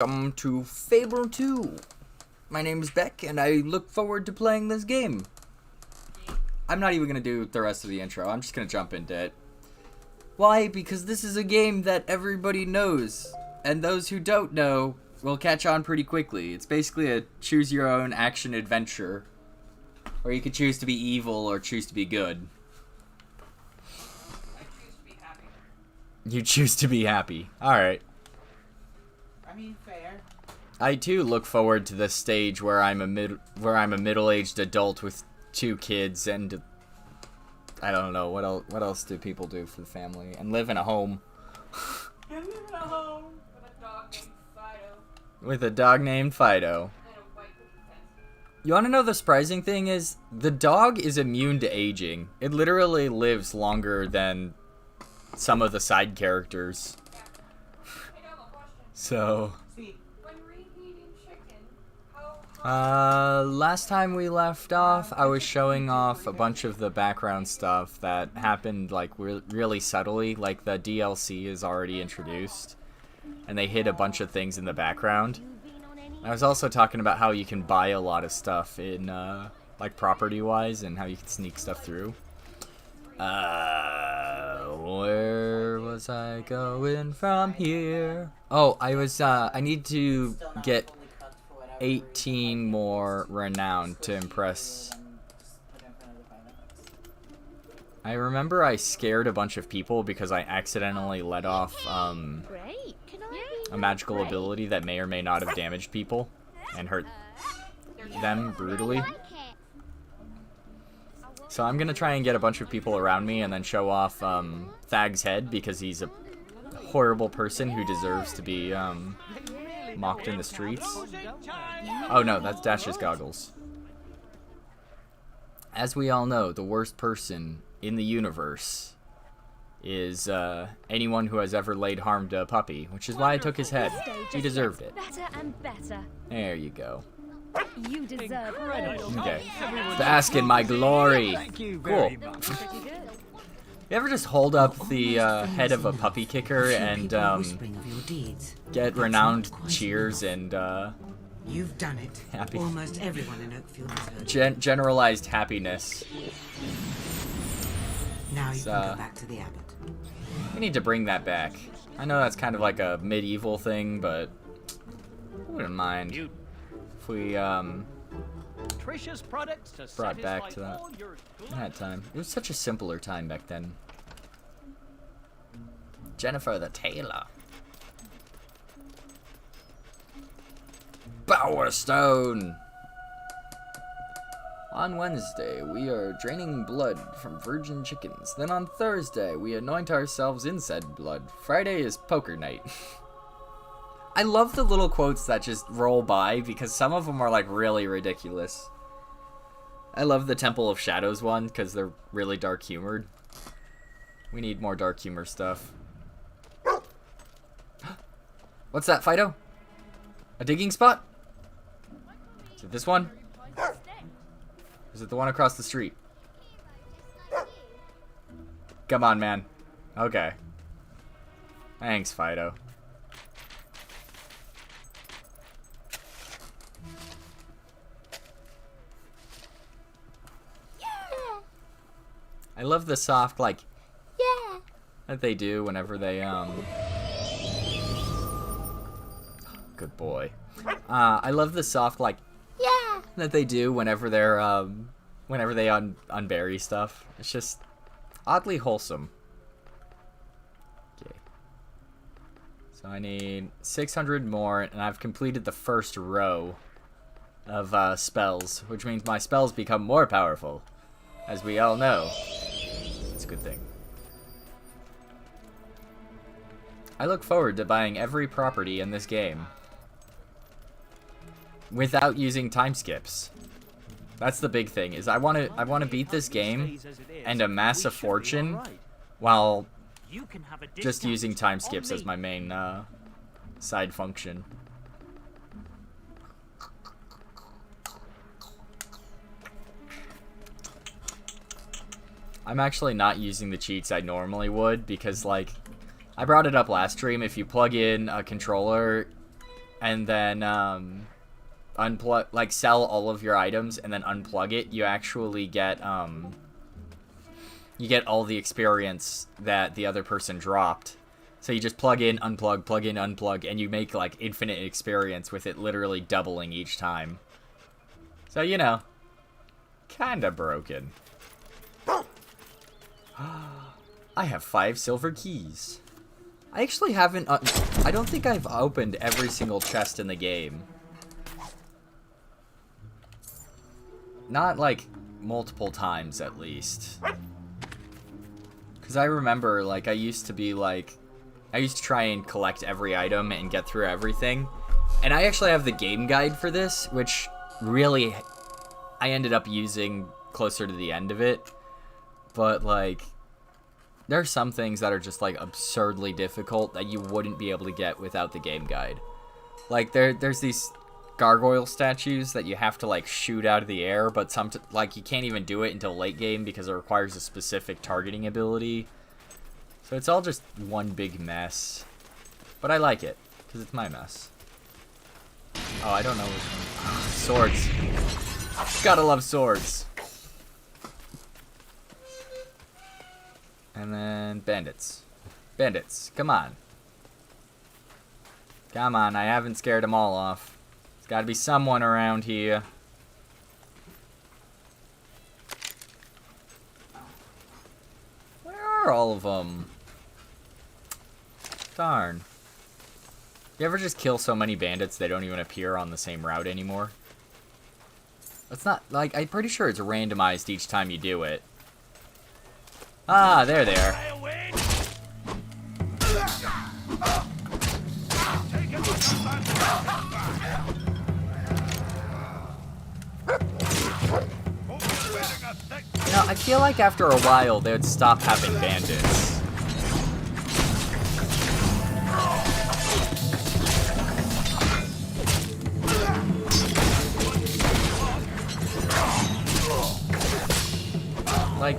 Welcome to Fable 2. My name is Beck, and I look forward to playing this game. I'm not even going to do the rest of the intro. I'm just going to jump into it. Why? Because this is a game that everybody knows, and those who don't know will catch on pretty quickly. It's basically a choose-your-own action adventure, where you can choose to be evil or choose to be good. I choose to be happy. You choose to be happy. Alright. I mean, fair. I too look forward to the stage where I'm a middle-aged adult with 2 kids and I don't know what else do people do for the family and live in a home. And live in a home with a dog named Fido. With a dog named Fido. And a white picket fence. You want to know the surprising thing is the dog is immune to aging. It literally lives longer than some of the side characters. I know a question. So See, when reheating chicken, how last time we left off, I was showing off a bunch of the background stuff that happened, like, really subtly. Like, the DLC is already introduced, and they hid a bunch of things in the background. I was also talking about how you can buy a lot of stuff in, like, property-wise, and how you can sneak stuff through. Where was I going from here? Oh, I need to get 18 more renown to impress. I remember I scared a bunch of people because I accidentally let off a magical ability that may or may not have damaged people and hurt them brutally. So I'm gonna try and get a bunch of people around me and then show off Thag's head because he's a horrible person who deserves to be mocked in the streets. Oh no, that's Dash's goggles. As we all know, the worst person in the universe is anyone who has ever laid harm to a puppy, which is why I took his head. He deserved it. Better and better. There you go. You deserve Okay. Bask in my glory. Cool. You ever just hold up the head of a puppy kicker and get renowned cheers and You've done it. Happy. Almost everyone in Oakfield has heard it. generalized happiness? Now you It's, can go back to the abbot. We need to bring that back. I know that's kind of like a medieval thing, but I wouldn't mind if we Nutritious products to brought back satisfy to that all your good that time. It was such a simpler time back then. Jennifer the Tailor. Power Stone. On Wednesday, we are draining blood from virgin chickens. Then on Thursday, we anoint ourselves in said blood. Friday is poker night. I love the little quotes that just roll by because some of them are like really ridiculous. I love the Temple of Shadows one because they're really dark humored. We need more dark humor stuff. What's that, Fido? A digging spot? Is it this one? Is it the one across the street? Come on, man. Okay. Thanks, Fido. I love the soft, like, yeah, that they do whenever they, good boy. I love the soft, like, yeah, that they do whenever they're, whenever they unbury stuff. It's just oddly wholesome. Okay. So I need 600 more, and I've completed the first row of, spells, which means my spells become more powerful, as we all know. It's a good thing. I look forward to buying every property in this game without using time skips. That's the big thing, is I want to beat this game and amass a fortune while just using time skips as my main side function. I'm actually not using the cheats I normally would because, like, I brought it up last stream. If you plug in a controller and then unplug, like sell all of your items and then unplug it, you actually get you get all the experience that the other person dropped. So you just plug in, unplug, and you make like infinite experience with it literally doubling each time. So, you know, kinda broken. I have 5 silver keys. I actually haven't, I don't think I've opened every single chest in the game. Not, like, multiple times, at least. Because I remember, like, I used to try and collect every item and get through everything. And I actually have the game guide for this, which really I ended up using closer to the end of it. But, like, there are some things that are just, like, absurdly difficult that you wouldn't be able to get without the game guide. Like, there's these gargoyle statues that you have to, like, shoot out of the air, but like, you can't even do it until late game because it requires a specific targeting ability. So it's all just one big mess. But I like it, because it's my mess. Oh, I don't know which one. Swords. Gotta love swords. And then bandits. Bandits, come on. Come on, I haven't scared them all off. There's gotta be someone around here. Where are all of them? Darn. You ever just kill so many bandits they don't even appear on the same route anymore? It's not, like, I'm pretty sure it's randomized each time you do it. Ah, there they are. You know, I feel like after a while they would stop having bandits. Like...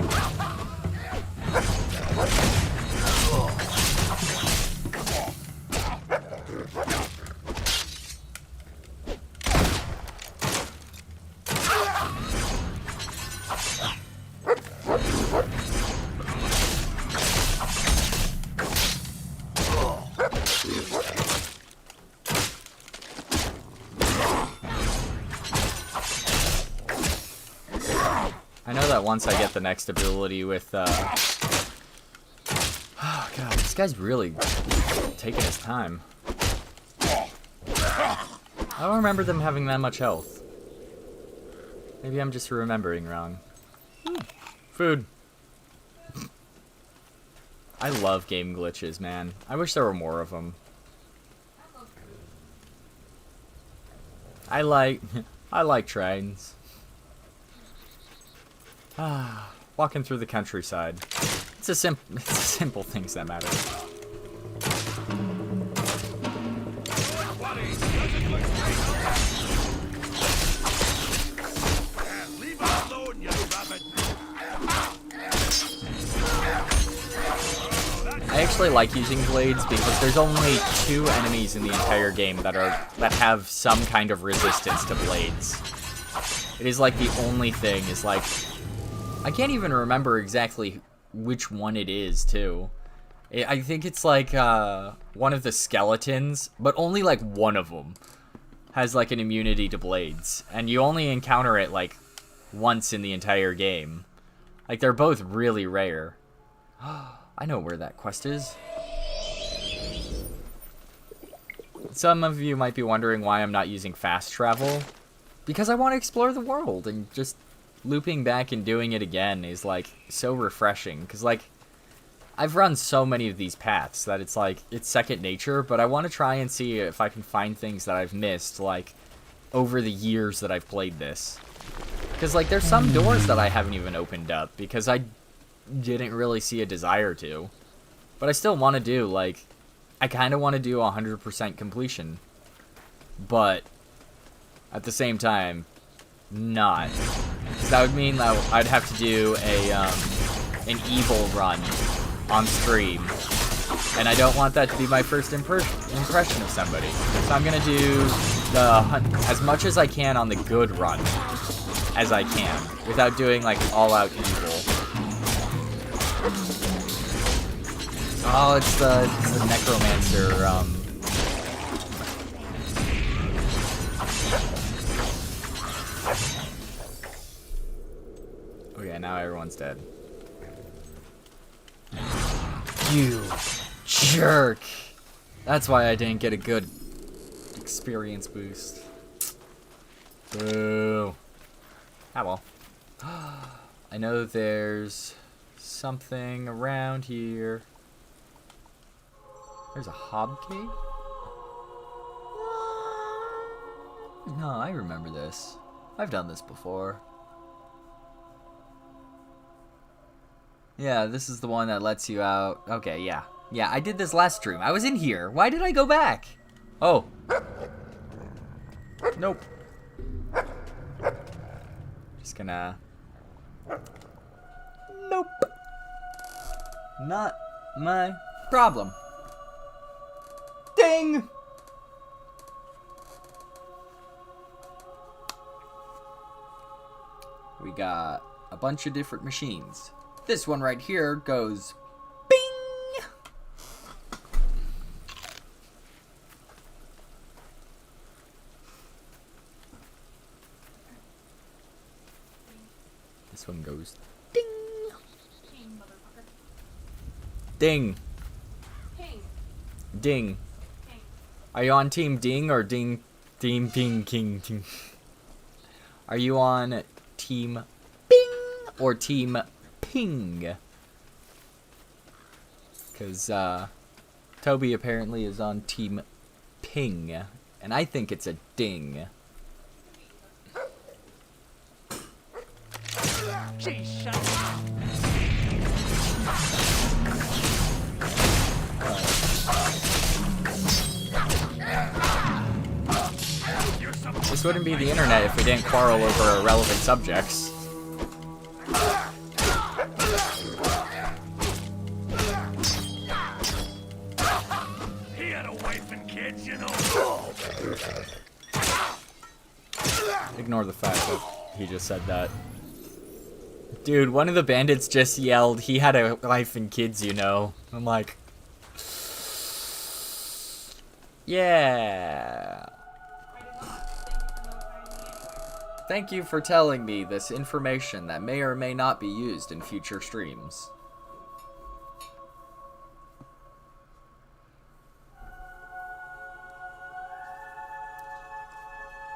I know that once I get the next ability with, oh god, this guy's really taking his time. I don't remember them having that much health. Maybe I'm just remembering wrong. Food. I love game glitches, man. I wish there were more of them. I like trains. Walking through the countryside. It's the simple things that matter. I actually like using blades because there's only 2 enemies in the entire game that have some kind of resistance to blades. It is like the only thing is like, I can't even remember exactly which one it is too. I think it's like one of the skeletons, but only like one of them has like an immunity to blades, and you only encounter it like once in the entire game. Like, they're both really rare. I know where that quest is. Some of you might be wondering why I'm not using fast travel. Because I want to explore the world, and just looping back and doing it again is like so refreshing. Because like, I've run so many of these paths that it's like, it's second nature, but I want to try and see if I can find things that I've missed, like, over the years that I've played this. Because like, there's some doors that I haven't even opened up because I didn't really see a desire to. But I still want to do, like, I kind of want to do 100% completion. But at the same time, not. Because that would mean that I'd have to do an evil run on stream. And I don't want that to be my first impression of somebody. So I'm gonna do the hunt as much as I can on the good run as I can, without doing like all-out evil. Oh, it's the necromancer. Okay, now everyone's dead. You jerk! That's why I didn't get a good experience boost. Boo. Ah well. I know there's something around here. There's a hob cave? No, I remember this. I've done this before. Yeah, this is the one that lets you out. Okay, yeah. Yeah, I did this last stream. I was in here. Why did I go back? Oh. Nope. Just gonna... Nope. Not my problem. Ding! We got a bunch of different machines. This one right here goes bing! This one goes ding! King, motherfucker. Ding! King. Ding! King. Are you on team ding or ding king ding? Are you on team bing or team ping? Because Toby apparently is on team ping, and I think it's a ding. Jeez, shut up. This wouldn't be the internet if we didn't quarrel over irrelevant subjects. He had a wife and kids, you know. Ignore the fact that he just said that. Dude, one of the bandits just yelled, he had a wife and kids, you know. I'm like... Yeah... Thank you for telling me this information that may or may not be used in future streams.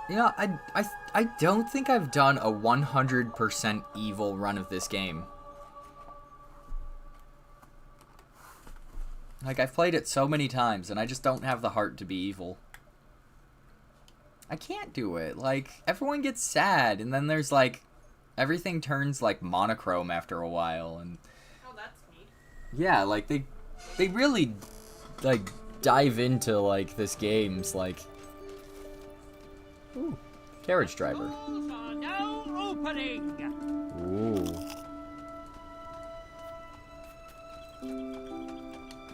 You know, I don't think I've done a 100% evil run of this game. Like, I've played it so many times, and I just don't have the heart to be evil. I can't do it. Like, everyone gets sad, and then there's, like, everything turns, like, monochrome after a while, and... Oh, that's neat. Yeah, like, they really, like, dive into, like, this game's, like... Ooh, carriage driver. Schools are now opening. Ooh.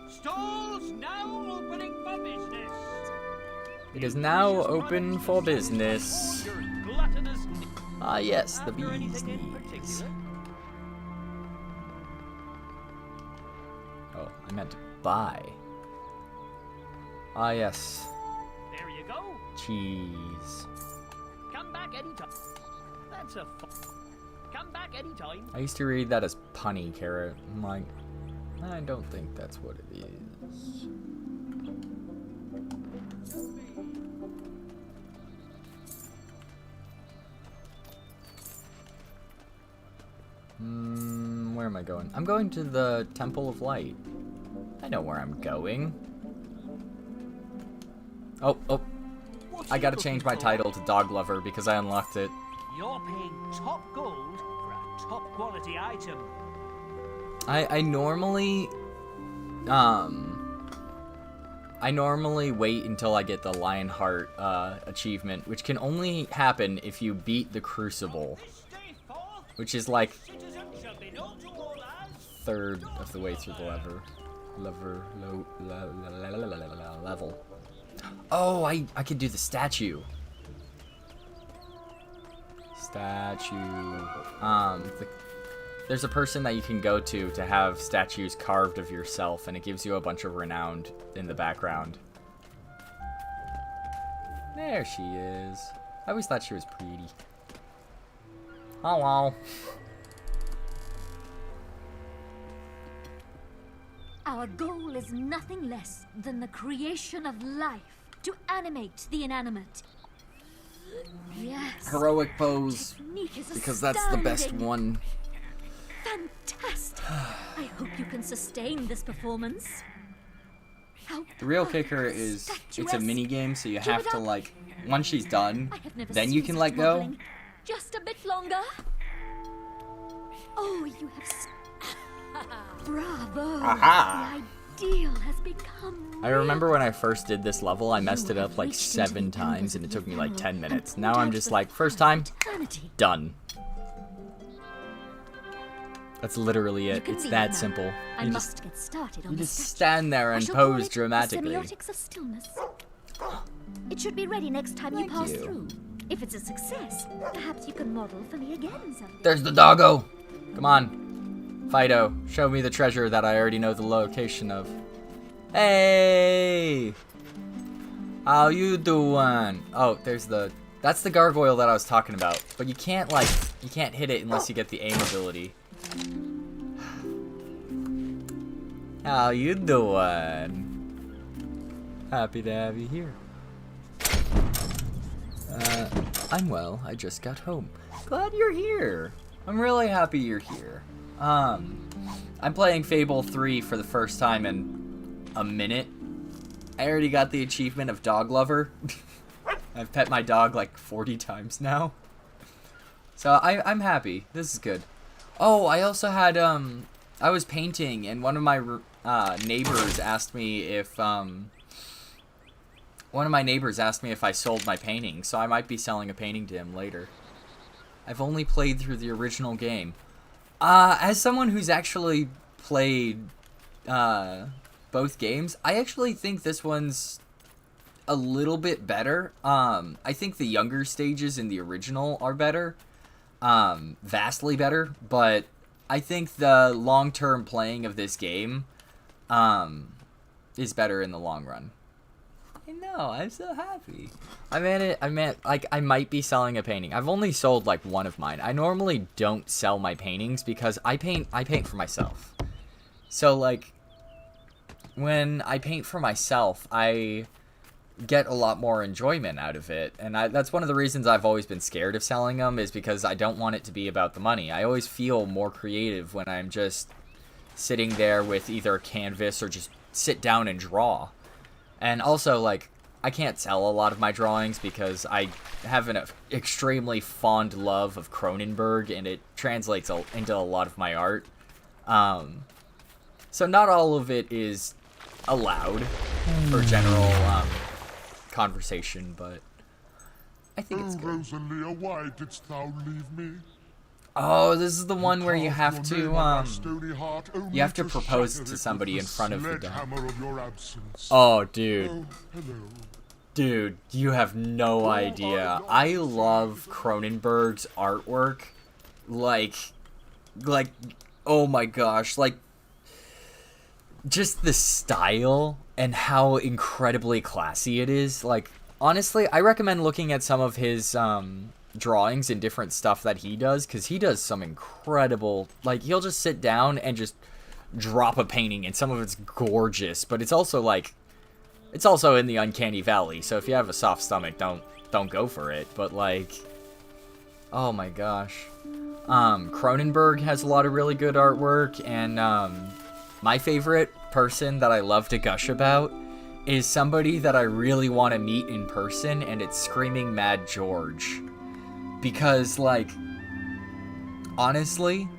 Stalls now opening for business. It is now open for business. Your gluttonous Ah, yes, the After bees anything in knees. particular? Oh, I meant buy. Ah, yes, There you go. cheese. Come back anytime. That's a Come back anytime. I used to read that as punny carrot. I'm like, I don't think that's what it is. Where am I going? I'm going to the Temple of Light. I know where I'm going. Oh, What's I he gotta looking change my for? title to Dog Lover because I unlocked it. You're paying top gold for a top quality item. I normally wait until I get the Lionheart achievement, which can only happen if you beat the Crucible, This day forth, which is like citizens shall be known to all as third of the way through the lever. level. Oh, I could do the statue. There's a person that you can go to have statues carved of yourself, and it gives you a bunch of renown in the background. There she is. I always thought she was pretty. Hello. Our goal is nothing less than the creation of life to animate the inanimate. Yes. Heroic pose, Technique is because that's the best astounding. one. Fantastic. I hope you can sustain this performance. How The real perfect, kicker is it's a statuesque. mini game, so you Give have it to up. like once she's done, I have never then seen you can such let go. modeling. Just a bit longer. Oh, you have. Bravo. Aha. The ideal has become. I remember when I first did this level, I messed You it up have like reached into 7 the times, embers and it of took me the like ephemeral 10 and minutes. poured Now I'm out just the like, first fire time, of eternity. done. That's literally You it. can It's leave that now. simple. I You must just get started on you the just statue. stand there I and shall call pose it dramatically. The semiotics of stillness. It should be ready next time Thank you pass you. through. If it's a success, perhaps you can model for me again someday. There's the doggo. Come on, Fido. Show me the treasure that I already know the location of. Hey, how you doing? Oh, that's the gargoyle that I was talking about. But you can't hit it unless you get the aim ability. How you doing? Happy to have you here. I'm well. I just got home. Glad you're here. I'm really happy you're here. I'm playing Fable 3 for the first time in a minute. I already got the achievement of Dog Lover. I've pet my dog like 40 times now. So I'm happy. This is good. Oh, I also had, I was painting, and one of my neighbors asked me if, I sold my painting, so I might be selling a painting to him later. I've only played through the original game. As someone who's actually played both games, I actually think this one's a little bit better. I think the younger stages in the original are better. Vastly better, but I think the long-term playing of this game is better in the long run. I know, I'm so happy. I might be selling a painting. I've only sold like one of mine. I normally don't sell my paintings because I paint for myself. So like when I paint for myself, I get a lot more enjoyment out of it, and that's one of the reasons I've always been scared of selling them, is because I don't want it to be about the money. I always feel more creative when I'm just sitting there with either a canvas or just sit down and draw. And also, like, I can't sell a lot of my drawings because I have an extremely fond love of Cronenberg, and it translates into a lot of my art. So not all of it is allowed for general conversation, but I think it's good. Rosalia, why didst thou leave me? Oh, this is the one where you have Carved your name on my to stony heart, only you have to propose shatter to it somebody with in front of the dog. sledgehammer of your absence. Oh, dude. Oh, hello. Dude, you have no idea. I love Cronenberg's artwork. Like, oh my gosh, like, just the style and how incredibly classy it is. Like, honestly, I recommend looking at some of his drawings and different stuff that he does, because he does some incredible, like, he'll just sit down and just drop a painting, and some of it's gorgeous, but it's also like, it's also in the uncanny valley, so if you have a soft stomach, don't go for it. But like, oh my gosh, Cronenberg has a lot of really good artwork, and my favorite person that I love to gush about is somebody that I really want to meet in person, and it's Screaming Mad George. Because, like, honestly,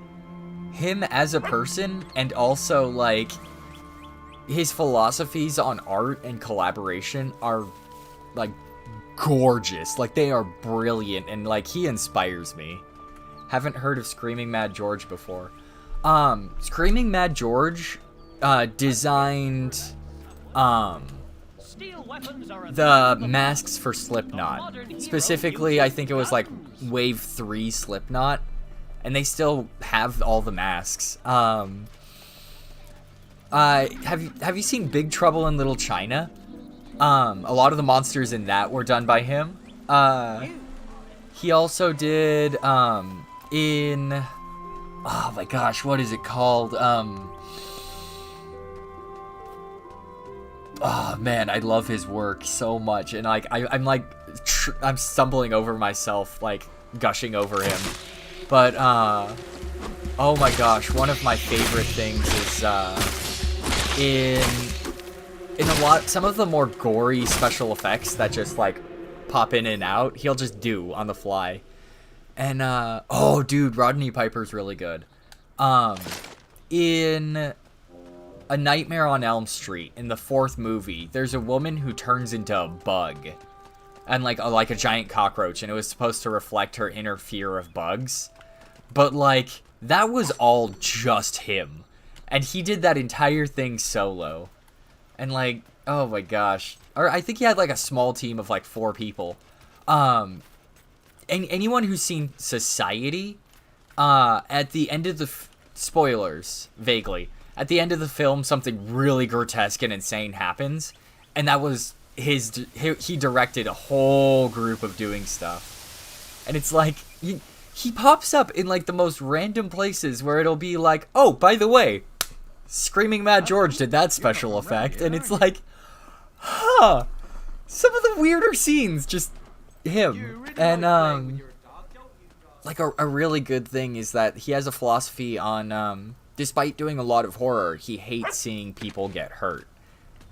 him as a person, and also, like, his philosophies on art and collaboration are, like, gorgeous. Like, they are brilliant, and, like, he inspires me. Haven't heard of Screaming Mad George before. Screaming Mad George designed Steel weapons are the masks for Slipknot. Specifically, I think it was like Wave 3 Slipknot, and they still have all the masks. Have you seen Big Trouble in Little China? A lot of the monsters in that were done by him. He also did in oh my gosh, what is it called? Oh man, I love his work so much, and like I'm like I'm stumbling over myself, like gushing over him. But oh my gosh, one of my favorite things is in some of the more gory special effects that just like pop in and out, he'll just do on the fly. And oh dude, Rodney Piper's really good. In A Nightmare on Elm Street, in the 4th movie, there's a woman who turns into a bug. And like a giant cockroach, and it was supposed to reflect her inner fear of bugs. But like, that was all just him. And he did that entire thing solo. And like, oh my gosh. Or I think he had like a small team of like 4 people. And anyone who's seen Society, at the end of the spoilers, vaguely, at the end of the film, something really grotesque and insane happens, and that was he directed a whole group of doing stuff. And it's like, he pops up in like the most random places where it'll be like, oh, by the way, Screaming Mad George did that special effect, and it's like, huh, some of the weirder scenes, just him. And like a really good thing is that he has a philosophy on despite doing a lot of horror, he hates seeing people get hurt.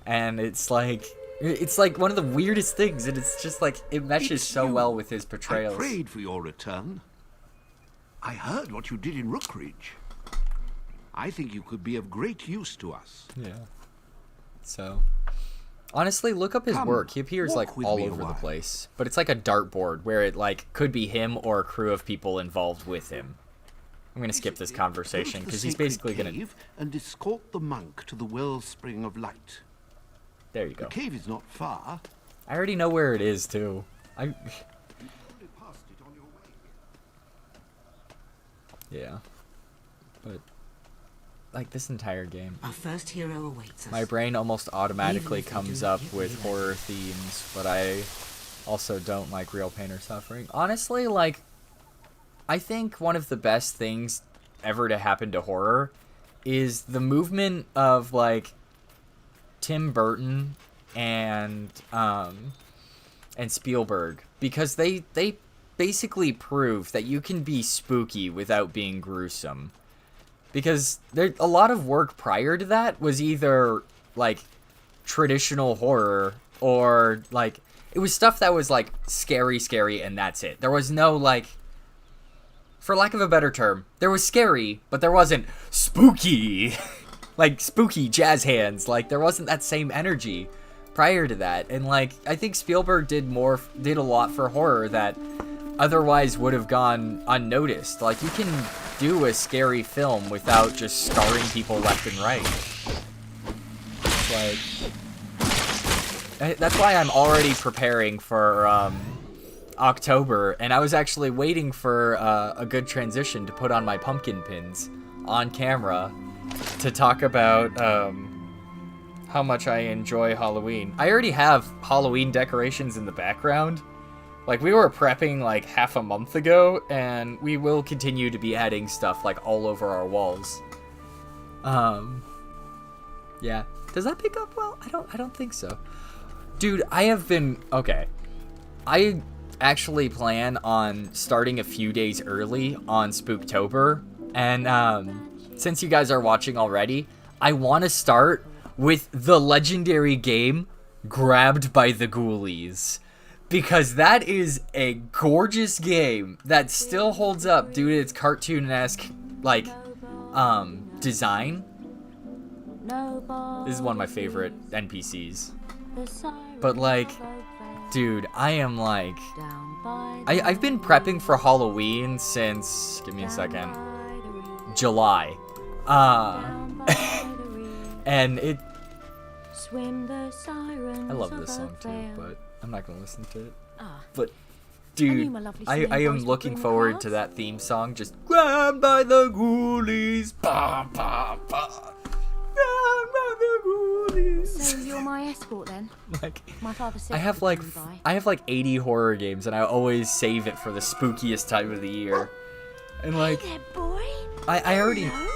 And it's like one of the weirdest things, and it's just like it meshes so well with his portrayals. I prayed for your return. I heard what you did in Rookridge. I think you could be of great use to us. Yeah. So, honestly, look up his work. He appears like all over the place, but it's like a dartboard where it like could be him or a crew of people involved with him. I'm gonna skip this conversation because he's basically gonna and escort the monk to the wellspring of light. There you go. The cave is not far. I already know where it is too. Yeah, but like this entire game, Our first hero awaits us. my brain almost automatically comes up with horror themes, but I also don't like real pain or suffering. Honestly, like, I think one of the best things ever to happen to horror is the movement of like Tim Burton and Spielberg, because they basically prove that you can be spooky without being gruesome. Because there a lot of work prior to that was either like traditional horror or like it was stuff that was like scary and that's it. There was no like, for lack of a better term, there was scary, but there wasn't spooky. Like spooky jazz hands. Like there wasn't that same energy prior to that. And like I think Spielberg did a lot for horror that otherwise would have gone unnoticed. Like you can do a scary film without just scarring people left and right. Like that's why I'm already preparing for October, and I was actually waiting for a good transition to put on my pumpkin pins on camera to talk about how much I enjoy Halloween. I already have Halloween decorations in the background. Like, we were prepping like half a month ago, and we will continue to be adding stuff like all over our walls. Yeah. Does that pick up well? I don't think so. Dude, okay. I actually plan on starting a few days early on Spooktober, and since you guys are watching already, I want to start with the legendary game Grabbed by the Ghoulies, because that is a gorgeous game that still holds up due to its cartoon-esque like design. This is one of my favorite NPCs. But like, dude, I am like, I've been prepping for Halloween since, give me a second, July. And it, Swim the sirens I love of this a song too, vale. but I'm not gonna listen to it. Ah, But, knew dude, my lovely I singing am voice would looking bring the forward to crowds. that theme song. Just grabbed by the ghoulies, ba ba ba. Grabbed by the ghoulies. so you're my escort then? Like, My father said I have you like could come by. I have like 80 horror games, and I always save it for the spookiest time of the year. And like, Hey there, boy. I already. Hello?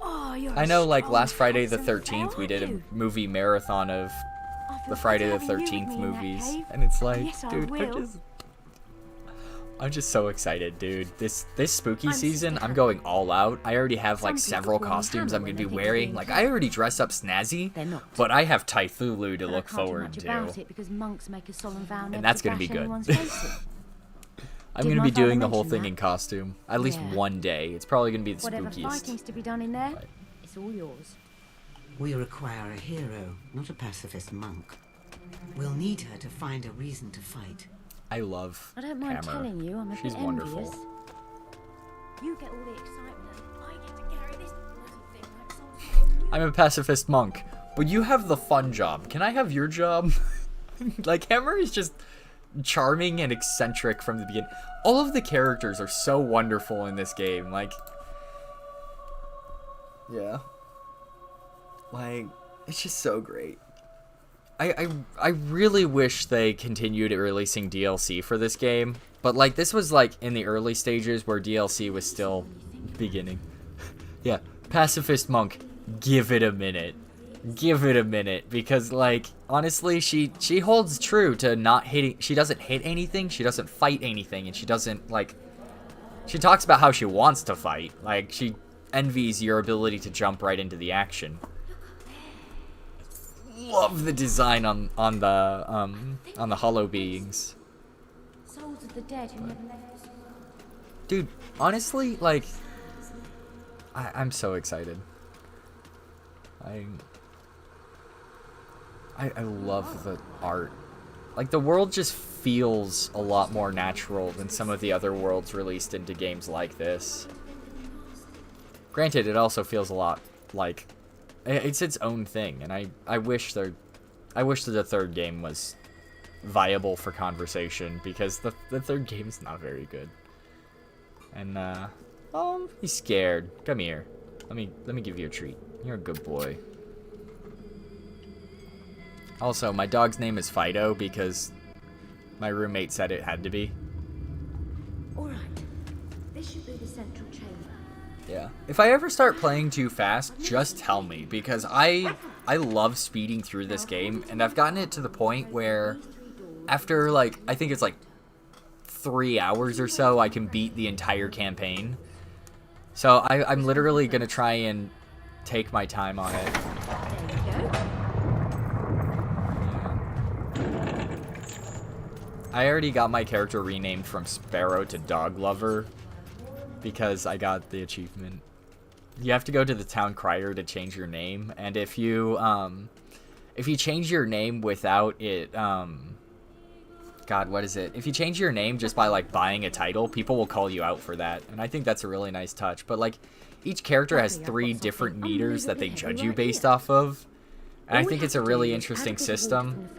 Oh, you're I a know, like strong, last Friday the handsome 13th, fella, we did aren't a you? movie marathon of I feel the Friday the better having you with 13th me in that movies, cave. and it's like, Yes, I dude, will. I'm just so excited, dude. This spooky I'm season, Sister I'm Hannah. going all out. I already have like Some people several call me costumes Hannah I'm when gonna be they think of wearing. being Like, clever. I already dress up snazzy, They're not. but I have Tiethulhu to But look I can't forward do to. much about it because monks make a solemn vow never that's to gonna be bash good. anyone's face in. I'm Did gonna my be doing father the whole mention thing that? in costume. At least Yeah. one day. It's probably gonna be the Whatever spookiest. fighting's to be done in there, Right. it's all yours. We require a hero, not a pacifist monk. We'll need her to find a reason to fight. I love I don't mind Hammer. telling you, I'm a She's bit wonderful. envious. You get all the excitement, and I get to carry this bloody thing like some sort of I'm a pacifist monk, but you have the fun job. Can I have your job? Like, Hammer is just charming and eccentric from the beginning. All of the characters are so wonderful in this game. Like, yeah. Like, it's just so great. I really wish they continued releasing DLC for this game. But, like, this was, like, in the early stages where DLC was still beginning. Yeah, pacifist monk, give it a minute. Give it a minute, because, like, honestly, she holds true to not hitting. She doesn't hit anything, she doesn't fight anything, and she doesn't, like, she talks about how she wants to fight. Like, she envies your ability to jump right into the action. Love the design on the hollow beings. souls of the dead who never left us. Dude, honestly, like, I'm so excited. I love the art. Like, the world just feels a lot more natural than some of the other worlds released into games like this. Granted, it also feels a lot like it's its own thing, and I wish that the third game was viable for conversation, because the third game's not very good. And oh, he's scared. Come here. Let me give you a treat. You're a good boy. Also, my dog's name is Fido because my roommate said it had to be. Alright, this should be the central chamber. Yeah. If I ever start playing too fast, just tell me, because I love speeding through this game, and I've gotten it to the point where after, like, I think it's like 3 hours or so, I can beat the entire campaign. So I'm literally gonna try and take my time on it. There you go. I already got my character renamed from Sparrow to Dog Lover because I got the achievement. You have to go to the town crier to change your name, and if you change your name without it, God, what is it? If you change your name just by, like, buying a title, people will call you out for that, and I think that's a really nice touch. But, like, each character has 3 different meters that they judge you based off of, and I think it's a really interesting system.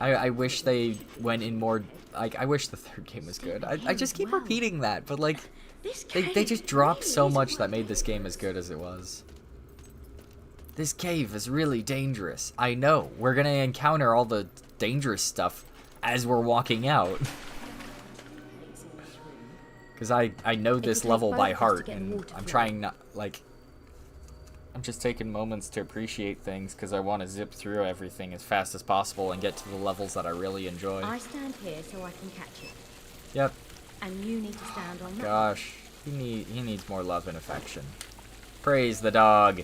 I wish they went in more, like, I wish the third game was good. I just keep repeating that, but, like, they just dropped so much that made this game as good as it was. This cave is really dangerous. I know. We're gonna encounter all the dangerous stuff as we're walking out. Because I know this level by heart, and I'm trying not, like, I'm just taking moments to appreciate things because I want to zip through everything as fast as possible and get to the levels that I really enjoy. I stand here so I can catch it. Yep. And you need to stand on that. Gosh, he needs more love and affection. Praise the dog.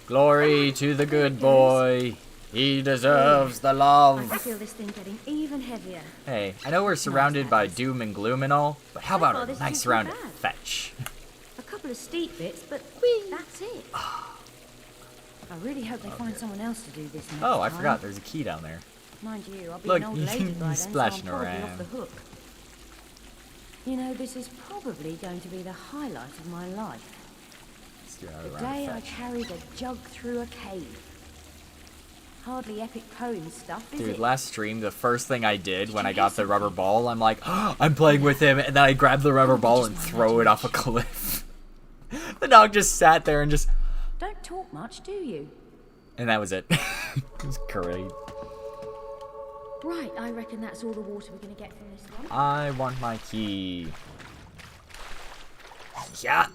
Glory to the good boy. He deserves the I love. can feel this thing getting even heavier. Hey, I know we're surrounded by doom and gloom and all, but how about a nice round of fetch? A couple of steep bits, but that's it. I really hope they find someone else to do this next Oh, I time. forgot. There's a key down there. Mind you, I'll be Look, an old lady by then, he's so I'm splashing probably around. off the hook. You know, this is probably going to be the highlight of my life. do another The round day of I fetch. carried a jug through a cave. Hardly epic poem stuff, is Dude, it? last stream, the first thing I did when I got the rubber ball, I'm like, oh, I'm playing with him, and then I grab the rubber ball and throw it off a cliff. The dog just sat there and just... Don't talk much, do you? And that was it. It was great. Right, I reckon that's all the water we're gonna get from this one. I want my key. Yeah.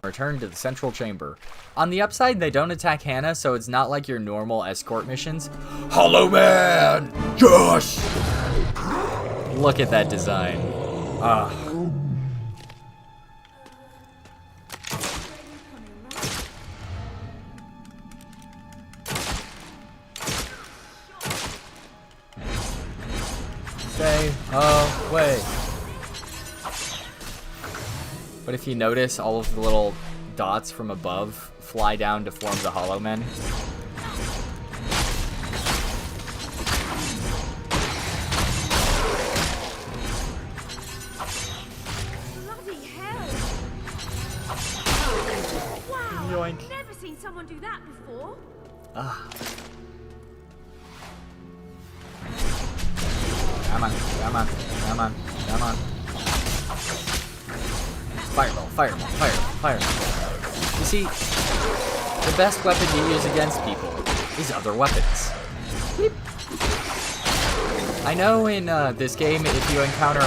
Return to the central chamber. On the upside, they don't attack Hannah, so it's not like your normal escort missions. Hollow Man! Josh! Look at that design. Stay away. But if you notice, all of the little dots from above fly down to form the Hollow Men. Bloody hell! Wow! Yoink. Never seen someone do that before. Come on, come on, come on, come on. Fireball, fireball, fireball, fireball. You see, the best weapon you use against people is other weapons. Beep. I know in this game, if you encounter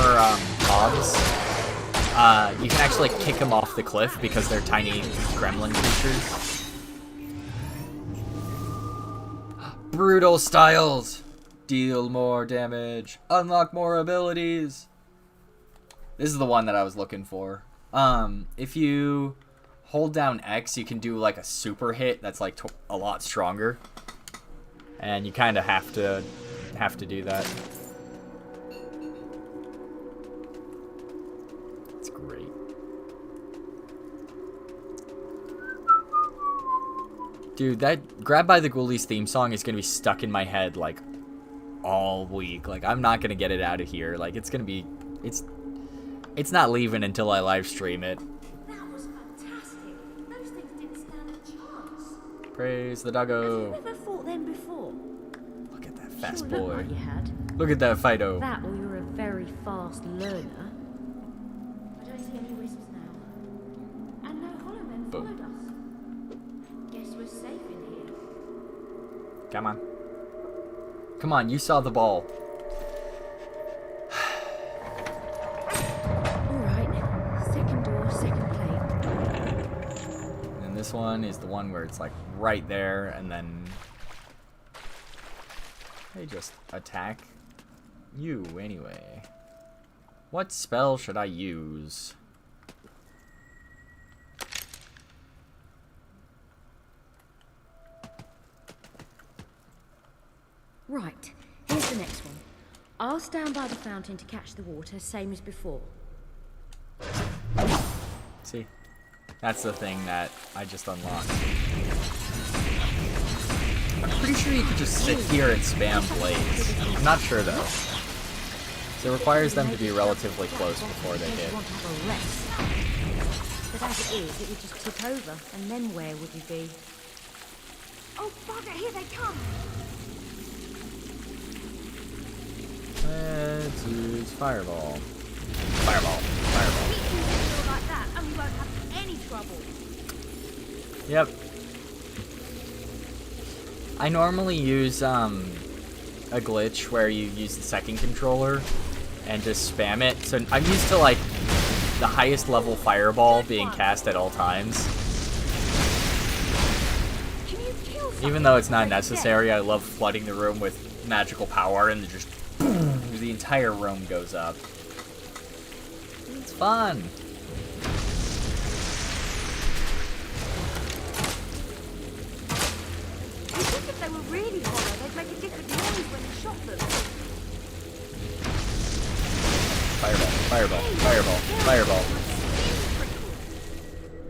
mobs, you can actually kick them off the cliff because they're tiny gremlin creatures. Brutal styles! Deal more damage. Unlock more abilities. This is the one that I was looking for. If you hold down X, you can do like a super hit that's like a lot stronger. And you kind of have to do that. It's great. Dude, that Grab by the Ghoulies theme song is going to be stuck in my head like all week. Like, I'm not going to get it out of here. Like, it's going to be... It's not leaving until I live stream it. That was fantastic. Those things didn't stand a chance. Praise the Have doggo. you ever fought them before? Look at that fast Sure boy. looked like you had. Look at that Fido. That or you're a very fast learner. I don't see any wisps now. And no hollow men Boom. followed us. Guess we're safe in here. Come on. Come on, you saw the ball. Alright. Second door, second plate. And this one is the one where it's like right there, and then they just attack you anyway. What spell should I use? Right. Here's the next one. I'll stand by the fountain to catch the water, same as before. See? That's the thing that I just unlocked. I'm pretty sure you could just sit here and spam blades. I'm not sure though. So it requires them to be relatively close before they hit. Want to have a rest. But as it is, it would just tip over, and then where would we be? Oh, bugger, here they come! Let's use Fireball. Fireball. Fireball. We can do it like that, and we won't have any trouble. Yep. I normally use a glitch where you use the second controller and just spam it. So I'm used to like the highest level fireball being cast at all times. Can you kill Even though it's not necessary, I love flooding the room with magical power and just boom, the entire room goes up. It's fun. You think if they were really hollow, they'd make a different noise when you shot them? Fireball, fireball, fireball, fireball.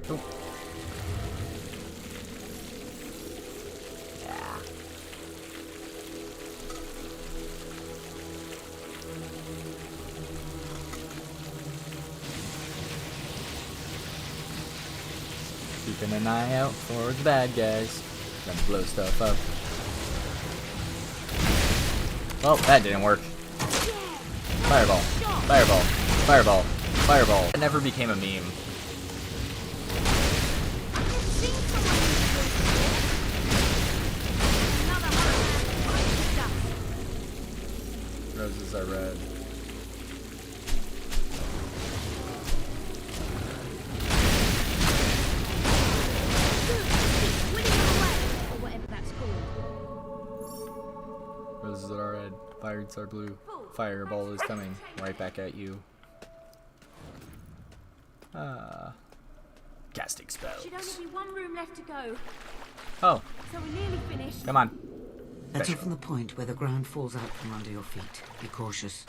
Oop. Yeah. Keeping an eye out for the bad guys. Gonna blow stuff up. Well, that didn't work. Fireball. Fireball. Fireball. Fireball. It never became a meme. Roses are red. Roses are red. Fires are blue. Fireball is coming right back at you. Casting spells. Should only be one room left to go, Oh, so we're nearly finished. come on. That's often the point where the ground falls out from under your feet. Be cautious.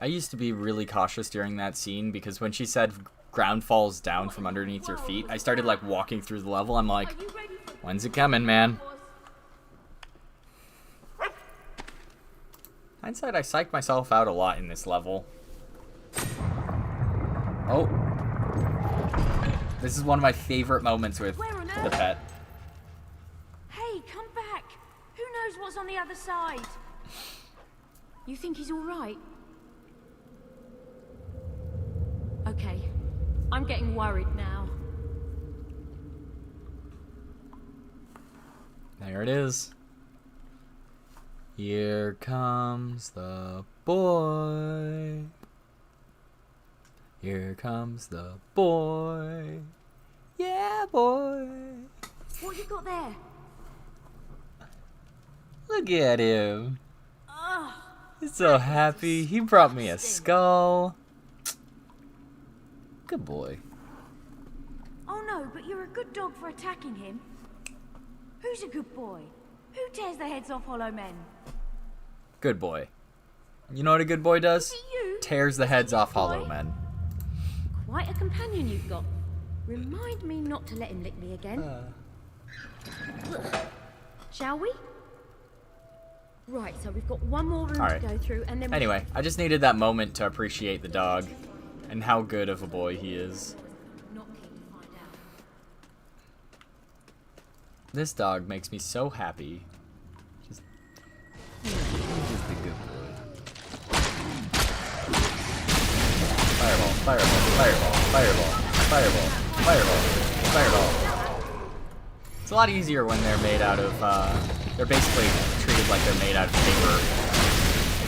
I used to be really cautious during that scene because when she said ground falls down from underneath your feet, I started like walking through the level. I'm like, when's it coming, man? Hindsight, I psyched myself out a lot in this level. Oh. This is one of my favorite moments with the pet. Hey, come back! Who knows what's on the other side? You think he's all right? Okay, I'm getting worried now. There it is. Here comes the boy. Here comes the boy. Yeah, boy. What you got there? Look at him. He's so happy. He brought me a skull. Good boy. Oh no, but you're a good dog for attacking him. Who's a good boy? Who tears the heads off hollow men? Good boy. You know what a good boy does? Is it you? Tears the heads off hollow Boy? men. Quite a companion you've got. Remind me not to let him lick me again. Shall we? Right, so we've got one more room Alright. to go through, and then Anyway, I just needed that moment to appreciate the dog and how good of a boy he is. Not keen to find out. This dog makes me so happy. He's just a good boy. Fireball, fireball, fireball, fireball, fireball, fireball, fireball. It's a lot easier when they're made out of, they're basically treated like they're made out of paper.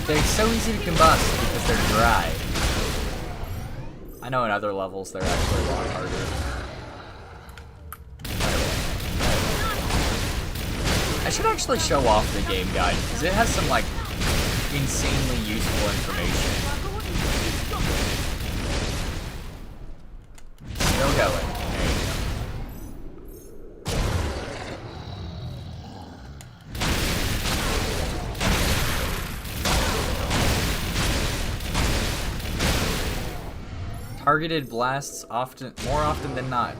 They're so easy to combust because they're dry. I know in other levels they're actually a lot harder. I should actually show off the game guide because it has some like insanely useful information. Still going. There you go. Targeted blasts more often than not.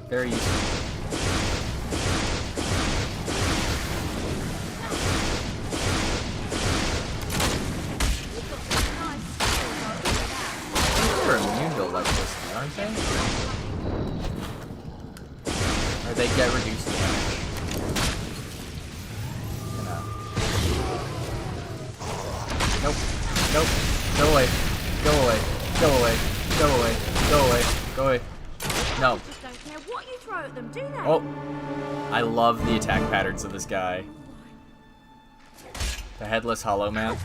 Very useful. They're immune to electricity, aren't they? Or they get reduced damage. Nope. Nope. Go away. Go away. Go away. Go away. Go away. Go away. No. Just don't care what you throw at them, do they? Oh. I love the attack patterns of this guy. The headless hollow man.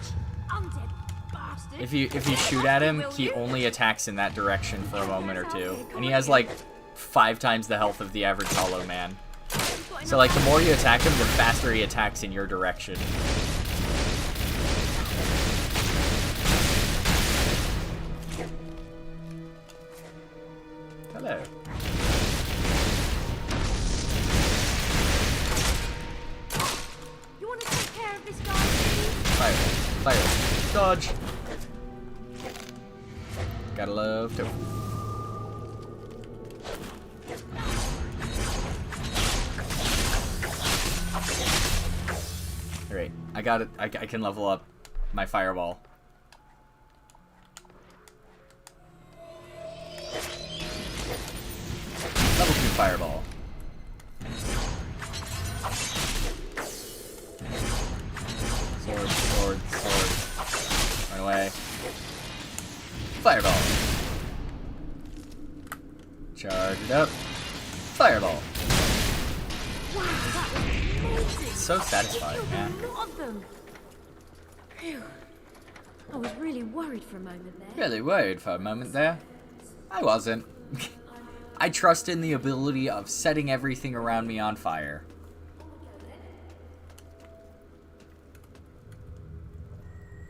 Undead bastard. If you shoot at him, he only attacks in that direction for a moment or two. And he has like 5 times the health of the average hollow man. So like the more you attack him, the faster he attacks in your direction. Hello. You want to take care of this guy, please? Fire. Fire. Dodge. Gotta love to. Alright, I got it. I can level up my fireball. Fireball. Sword, sword, sword. Run away. Fireball. Charge it up. Fireball. Wow, that was amazing. So satisfying, You man. killed a lot of them. Phew. I was really worried for a moment there. Really worried for a moment there. I wasn't. I trust in the ability of setting everything around me on fire.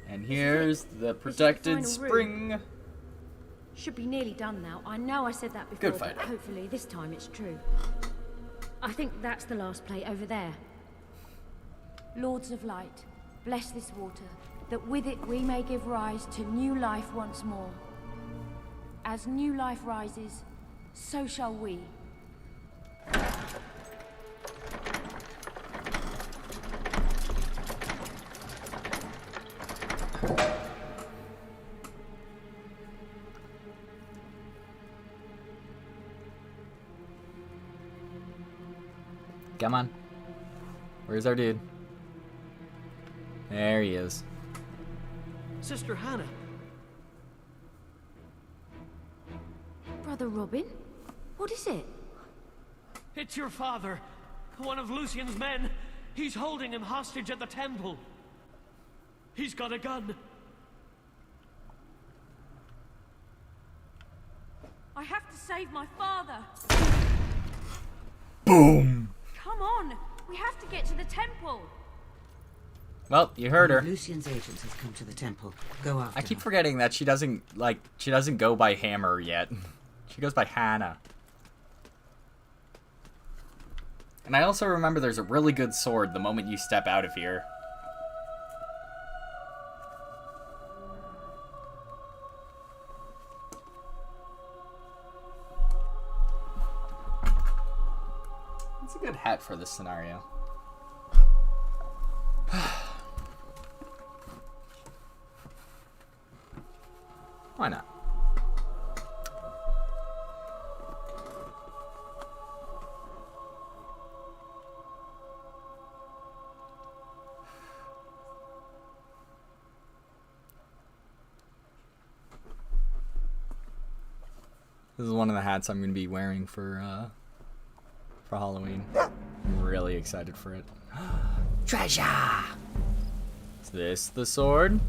And here's the protected final room? spring. Should be nearly done now. I know I said that before, Good fight. but hopefully this time it's true. I think that's the last plate over there. Lords of Light, bless this water, that with it we may give rise to new life once more. As new life rises, so shall we. Come on. Where's our dude? There he is. Sister Hannah. Brother Robin, what is it? It's your father. One of Lucian's men. He's holding him hostage at the temple. He's got a gun. I have to save my father. Boom! Come on, we have to get to the temple. Well, you heard her. Lucian's agent has come to the temple. Go after I keep her. forgetting that she doesn't go by Hammer yet. She goes by Hannah. And I also remember there's a really good sword the moment you step out of here. It's a good hat for this scenario. Why not? This is one of the hats I'm going to be wearing for Halloween. I'm really excited for it. Treasure! Is this the sword?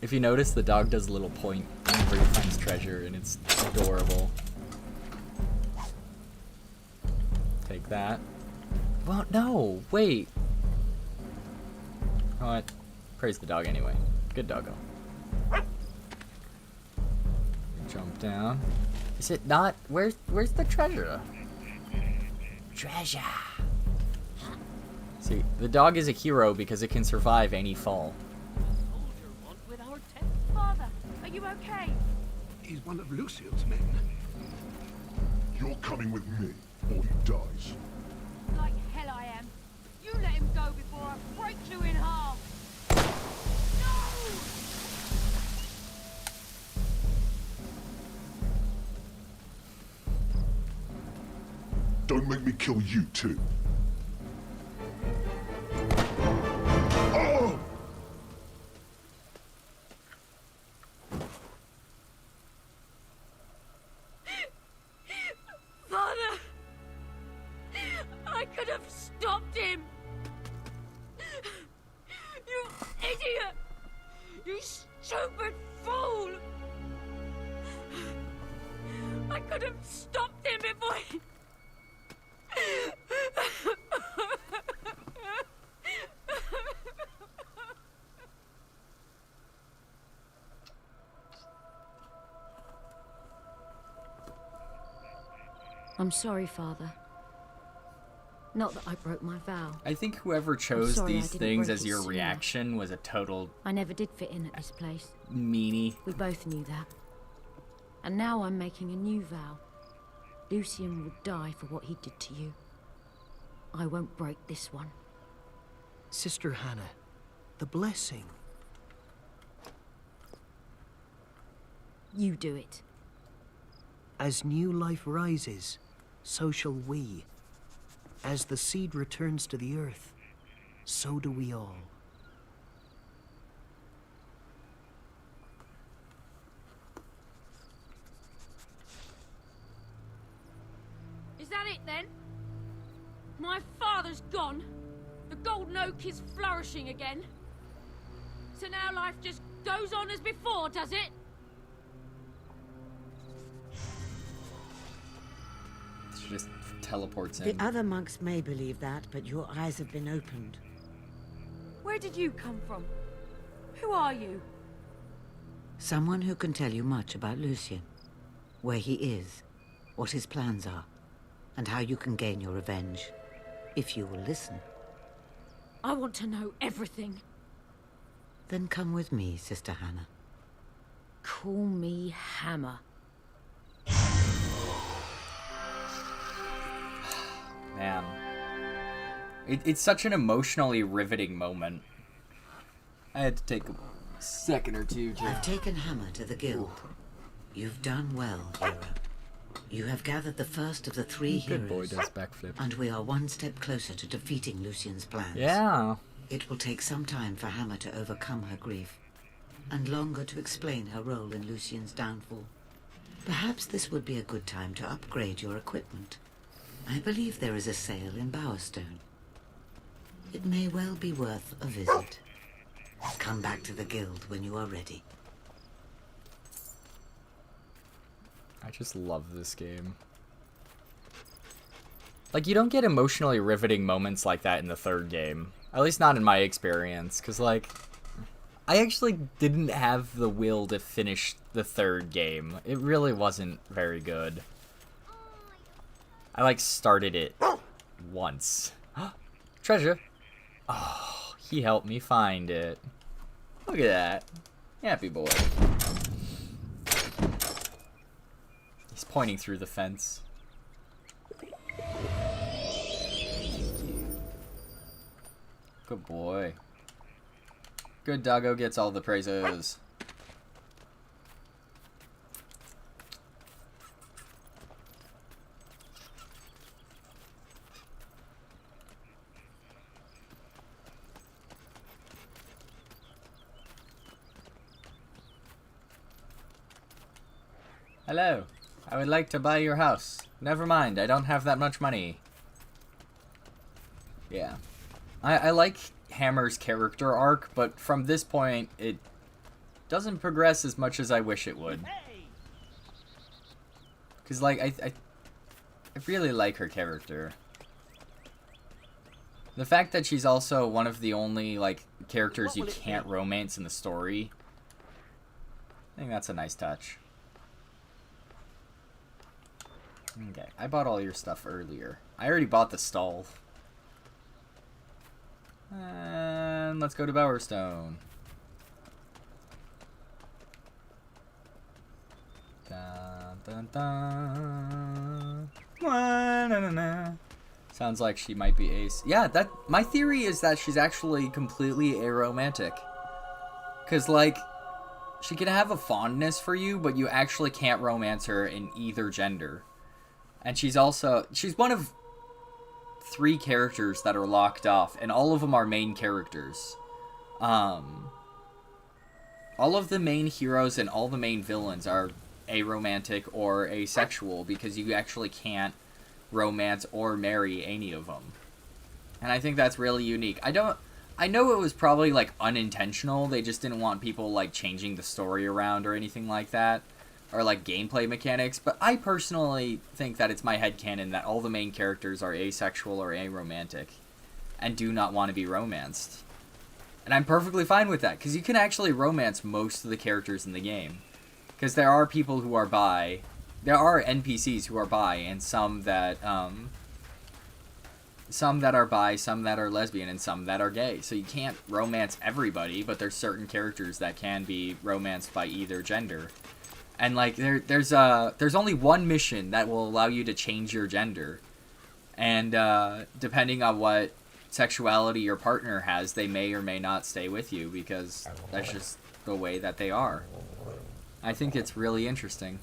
If you notice, the dog does a little point whenever he finds treasure, and it's adorable. Take that. Well, no, wait. You know what? Praise the dog anyway. Good doggo. Jump down. Is it not? Where's the treasure? Treasure. See, the dog is a hero because it can survive any fall. Soldier want with our tent. Father, are you okay? He's one of Lucian's men. You're coming with me, or he dies. Like hell I am. You let him go before I break you in half. Don't make me kill you too. Oh! Father! I could have stopped him! You idiot! You stupid fool! I could have stopped him before he... I'm sorry, Father. Not that I broke my vow. I think whoever chose sorry I these didn't things break as it your sooner. reaction was a total I never did fit in at this place. meanie. We both knew that. And now I'm making a new vow. Lucian will die for what he did to you. I won't break this one. Sister Hannah, the blessing. You do it. As new life rises, so shall we. As the seed returns to the earth, so do we all. Is that it then? My father's gone. The golden oak is flourishing again. So now life just goes on as before, does it? She just teleports in. The other monks may believe that, but your eyes have been opened. Where did you come from? Who are you? Someone who can tell you much about Lucien. Where he is, what his plans are, and how you can gain your revenge. If you will listen. I want to know everything. Then come with me, Sister Hannah. Call me Hammer. Man. It's such an emotionally riveting moment. I had to take a second or two to... I've taken Hammer to the guild. You've done well, hero. You have gathered the first of the 3 heroes. Good boy does backflip. And we are one step closer to defeating Lucien's plans. Yeah. It will take some time for Hammer to overcome her grief, and longer to explain her role in Lucien's downfall. Perhaps this would be a good time to upgrade your equipment. I believe there is a sale in Bowerstone. It may well be worth a visit. Come back to the guild when you are ready. I just love this game. Like, you don't get emotionally riveting moments like that in the 3rd game. At least not in my experience, because, like, I actually didn't have the will to finish the 3rd game. It really wasn't very good. I, like, started it once. Treasure! Oh, he helped me find it. Look at that. Happy boy. He's pointing through the fence. Good boy. Good doggo gets all the praises. Hello. I would like to buy your house. Never mind, I don't have that much money. Yeah. I like Hammer's character arc, but from this point, it doesn't progress as much as I wish it would. Because, like, I really like her character. The fact that she's also one of the only, like, characters you can't romance in the story, I think that's a nice touch. Okay, I bought all your stuff earlier. I already bought the stall. And let's go to Bowerstone. Dun, dun, dun. Wa-na-na-na. Sounds like she might be ace. Yeah, that my theory is that she's actually completely aromantic. 'Cause, like, she can have a fondness for you, but you actually can't romance her in either gender. And she's one of 3 characters that are locked off, and all of them are main characters. All of the main heroes and all the main villains are aromantic or asexual, because you actually can't romance or marry any of them. And I think that's really unique. I know it was probably, like, unintentional. They just didn't want people, like, changing the story around or anything like that. Or, like, gameplay mechanics, but I personally think that it's my headcanon that all the main characters are asexual or aromantic and do not want to be romanced. And I'm perfectly fine with that, because you can actually romance most of the characters in the game. Because there are people who are bi, there are NPCs who are bi, and some that are bi, some that are lesbian, and some that are gay. So you can't romance everybody, but there's certain characters that can be romanced by either gender. And, like, there's only one mission that will allow you to change your gender. And, depending on what sexuality your partner has, they may or may not stay with you, because that's just the way that they are. I think it's really interesting.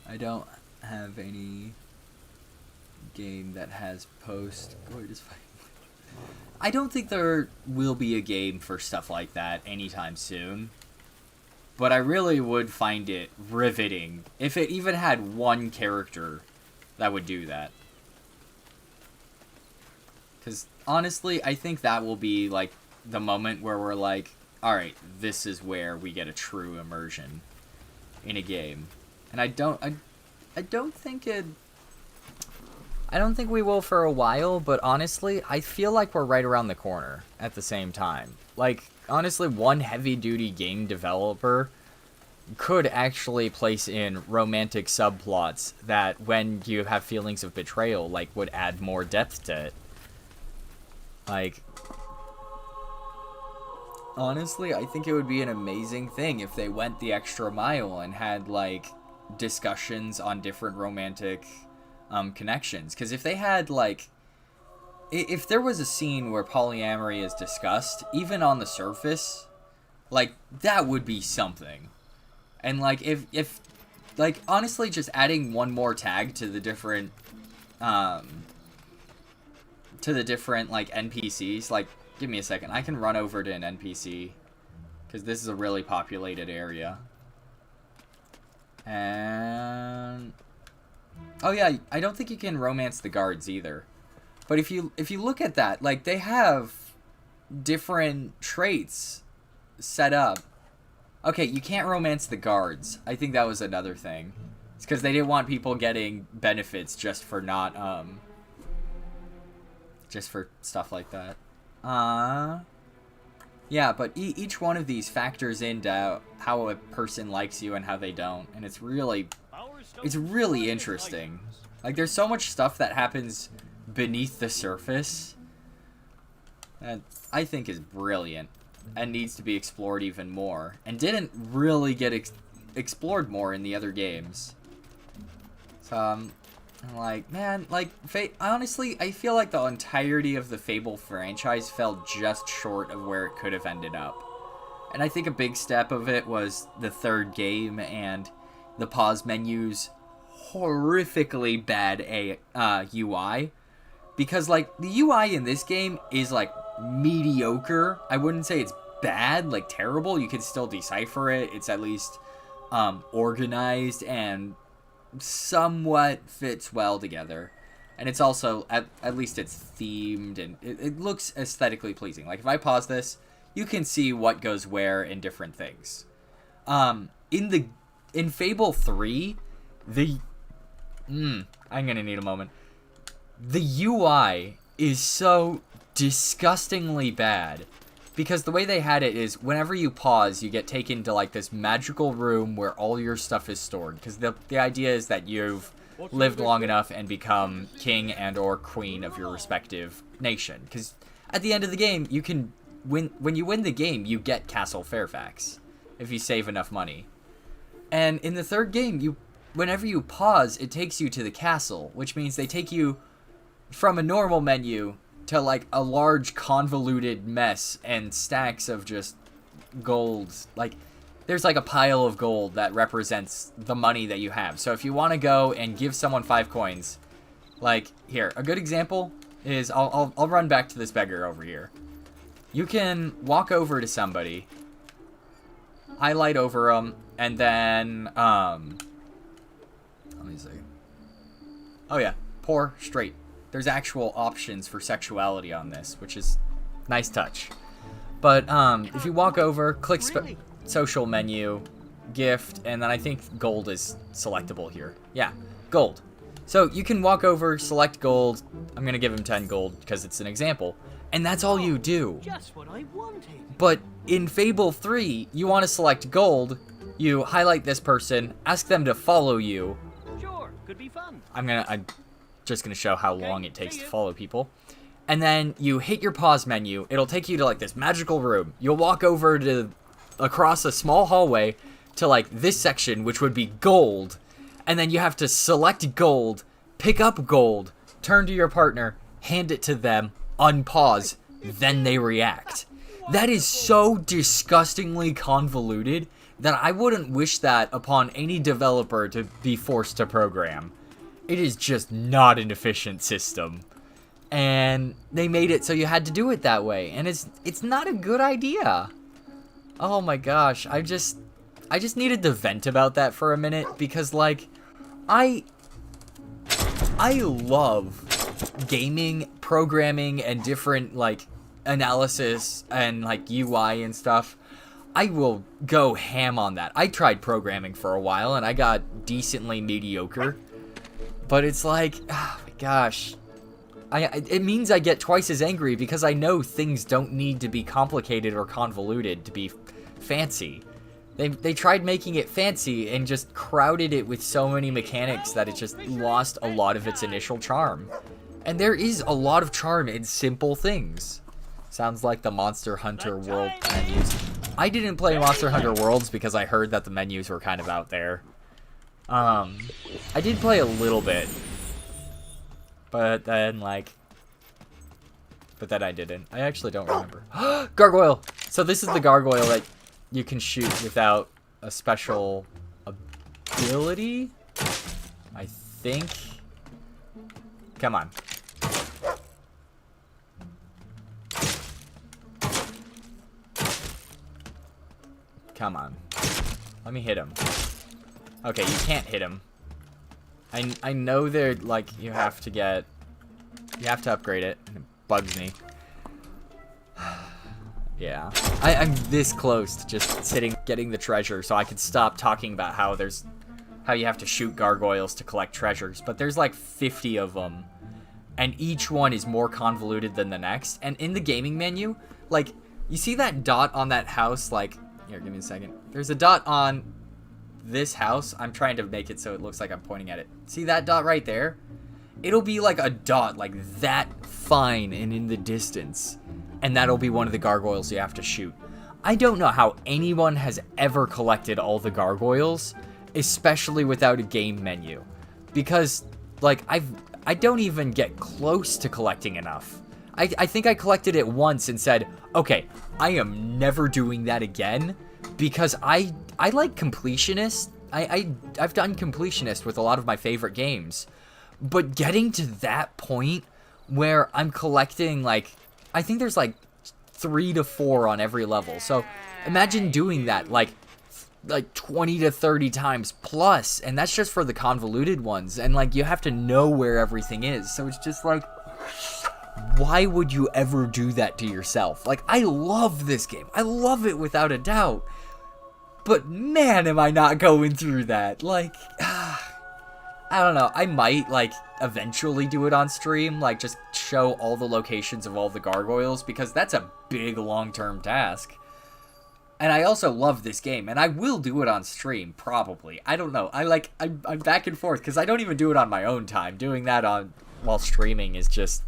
I don't have any game that has post-coitus fighting. I don't think there will be a game for stuff like that anytime soon. But I really would find it riveting if it even had one character that would do that. Because honestly, I think that will be like the moment where we're like, alright, this is where we get a true immersion in a game. And I don't think we will for a while, but honestly, I feel like we're right around the corner at the same time. Like, honestly, one heavy-duty game developer could actually place in romantic subplots that, when you have feelings of betrayal, like, would add more depth to it. Like, honestly, I think it would be an amazing thing if they went the extra mile and had, like, discussions on different romantic connections. Because if they had, like, if there was a scene where polyamory is discussed, even on the surface, like, that would be something. And, like, if like, honestly, just adding one more tag to the different like, NPCs, like, give me a second, I can run over to an NPC, because this is a really populated area. And oh yeah, I don't think you can romance the guards either. But if you look at that, like, they have different traits set up. Okay, you can't romance the guards. I think that was another thing. It's because they didn't want people getting benefits just for not, just for stuff like that. Yeah, but each one of these factors into how a person likes you and how they don't. And it's really interesting. Like, there's so much stuff that happens beneath the surface that I think is brilliant and needs to be explored even more, and didn't really get explored more in the other games. So I'm like, man, like, honestly, I feel like the entirety of the Fable franchise fell just short of where it could have ended up. And I think a big step of it was the third game and the pause menu's horrifically bad UI. Because, like, the UI in this game is, like, mediocre. I wouldn't say it's bad, like, terrible. You can still decipher it. It's at least organized and somewhat fits well together. And it's also, at least it's themed, and it looks aesthetically pleasing. Like, if I pause this, you can see what goes where in different things. In Fable 3, I'm gonna need a moment. The UI is so disgustingly bad, because the way they had it is whenever you pause, you get taken to, like, this magical room where all your stuff is stored, because the idea is that you've lived long enough and become king and or queen of your respective nation, because at the end of the game, you can when you win the game, you get Castle Fairfax if you save enough money. And in the third game, whenever you pause, it takes you to the castle, which means they take you from a normal menu to, like, a large convoluted mess and stacks of just gold. Like, there's, like, a pile of gold that represents the money that you have. So if you want to go and give someone 5 coins, like, here, a good example is, I'll run back to this beggar over here. You can walk over to somebody, highlight over them, and then, let me see. Oh yeah, poor, straight. There's actual options for sexuality on this, which is nice touch. But if you walk over, click social menu, gift, and then I think gold is selectable here. Yeah, gold. So you can walk over, select gold. I'm gonna give him 10 gold because it's an example, and that's all you do. Just what I wanted. But in Fable 3, you want to select gold. You highlight this person, ask them to follow you. Sure, could be fun. I'm just gonna show how long it takes to follow people. And then you hit your pause menu. It'll take you to, like, this magical room. You'll walk over to across a small hallway to, like, this section, which would be gold. And then you have to select gold, pick up gold, turn to your partner, hand it to them, unpause, then they react. That is so disgustingly convoluted that I wouldn't wish that upon any developer to be forced to program. It is just not an efficient system. And they made it so you had to do it that way. And it's not a good idea. Oh my gosh, I just needed to vent about that for a minute because like I love gaming, programming, and different like analysis and like UI and stuff. I will go ham on that. I tried programming for a while and I got decently mediocre. But it's like, oh my gosh. It means I get twice as angry because I know things don't need to be complicated or convoluted to be fancy. They tried making it fancy and just crowded it with so many mechanics that it just lost a lot of its initial charm. And there is a lot of charm in simple things. Sounds like the Monster Hunter World menus. I didn't play Monster Hunter Worlds because I heard that the menus were kind of out there. I did play a little bit. But then, like... But then I didn't. I actually don't remember. Gargoyle! So this is the gargoyle that you can shoot without a special ability? I think? Come on. Come on. Let me hit him. Okay, you can't hit him. I know they're, like, you have to upgrade it, and it bugs me. Yeah. I'm this close to just getting the treasure, so I could stop talking about how you have to shoot gargoyles to collect treasures, but there's like 50 of them, and each one is more convoluted than the next, and in the gaming menu, like, you see that dot on that house, like, here, give me a second. There's a dot on this house. I'm trying to make it so it looks like I'm pointing at it. See that dot right there? It'll be like a dot like that fine and in the distance. And that'll be one of the gargoyles you have to shoot. I don't know how anyone has ever collected all the gargoyles, especially without a game menu. Because, like, I don't even get close to collecting enough. I think I collected it once and said, okay, I am never doing that again, because I like completionist. I've done completionist with a lot of my favorite games, but getting to that point where I'm collecting, like, I think there's like 3 to 4 on every level. So imagine doing that like 20 to 30 times plus, and that's just for the convoluted ones, and like you have to know where everything is. So it's just like, why would you ever do that to yourself? Like, I love this game. I love it without a doubt. But man, am I not going through that. Like, I don't know. I might, like, eventually do it on stream. Like, just show all the locations of all the gargoyles, because that's a big long-term task. And I also love this game, and I will do it on stream, probably. I don't know. I'm back and forth, because I don't even do it on my own time. Doing that while streaming is just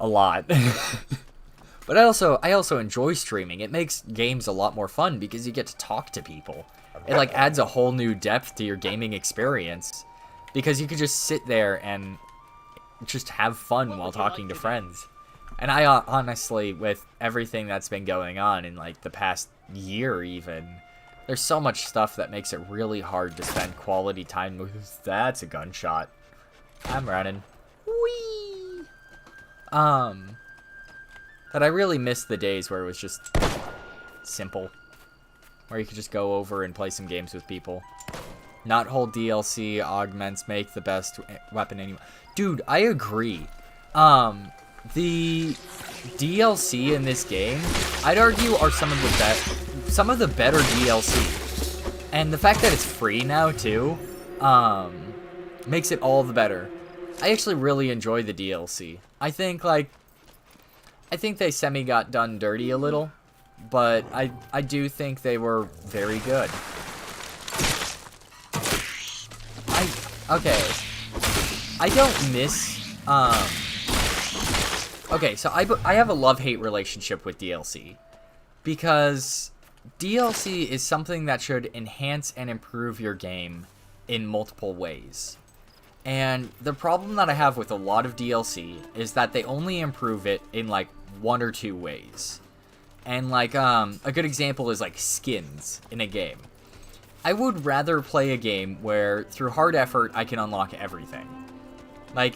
a lot. But I also enjoy streaming. It makes games a lot more fun because you get to talk to people. It like adds a whole new depth to your gaming experience, because you could just sit there and just have fun while talking to friends. And I honestly, with everything that's been going on in like the past year even, there's so much stuff that makes it really hard to spend quality time with. That's a gunshot. I'm running. Whee! That I really miss the days where it was just simple. Where you could just go over and play some games with people. Not hold DLC, augments, make the best weapon anyway. Dude, I agree. The DLC in this game, I'd argue, are some of the better DLC. And the fact that it's free now, too, makes it all the better. I actually really enjoy the DLC. I think they got done dirty a little, but I do think they were very good. I don't miss, okay, so I have a love-hate relationship with DLC, because DLC is something that should enhance and improve your game in multiple ways. And the problem that I have with a lot of DLC is that they only improve it in like 1 or 2 ways. And like a good example is like skins in a game. I would rather play a game where through hard effort I can unlock everything. Like,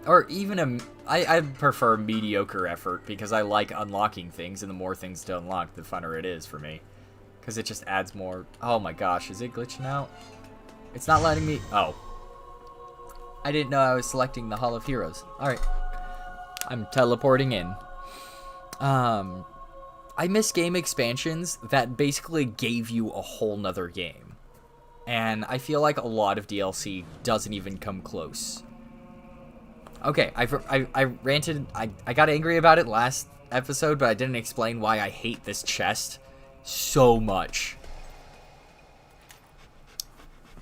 or even I prefer mediocre effort because I like unlocking things, and the more things to unlock, the funner it is for me. Because it just adds more. Oh my gosh, is it glitching out? It's not letting me. Oh. I didn't know I was selecting the Hall of Heroes. Alright. I'm teleporting in. I miss game expansions that basically gave you a whole nother game. And I feel like a lot of DLC doesn't even come close. Okay, I ranted, I got angry about it last episode, but I didn't explain why I hate this chest so much.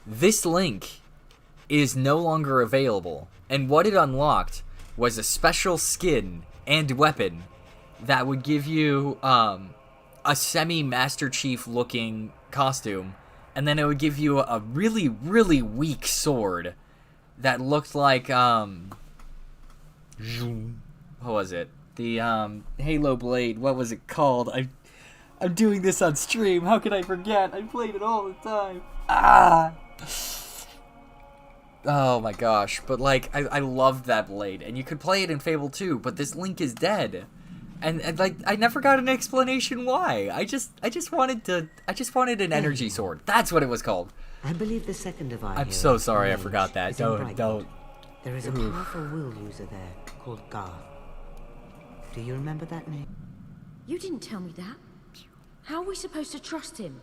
This link is no longer available, and what it unlocked was a special skin and weapon that would give you a semi-Master Chief looking costume, and then it would give you a really, really weak sword that looked like, what was it? The Halo Blade, what was it called? I'm doing this on stream, how could I forget? I played it all the time. Ah! Oh my gosh, but like, I loved that blade, and you could play it in Fable 2, but this Link is dead. And like, I never got an explanation why. I just wanted an energy sword. That's what it was called. I believe the second of our I'm heroes, so sorry I Mage, forgot that. is in Don't. Brightwood. There is a powerful will user there called Garth. Do you remember that name? You didn't tell me that. How are we supposed to trust him?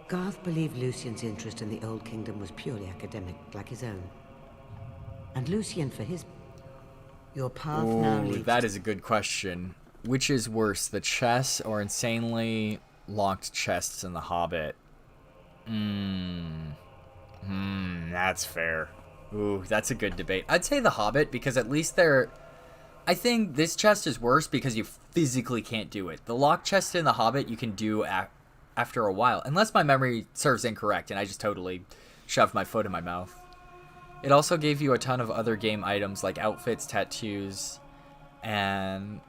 Garth believed Lucian's interest in the Old Kingdom was purely academic, like his own. And Lucian, for his... Your path now Ooh, leads... that is a good question. Which is worse, the chests or insanely locked chests in The Hobbit? That's fair. Ooh, that's a good debate. I'd say The Hobbit, because at least they're... I think this chest is worse because you physically can't do it. The locked chest in The Hobbit you can do after a while. Unless my memory serves incorrect and I just totally shoved my foot in my mouth. It also gave you a ton of other game items like outfits, tattoos, and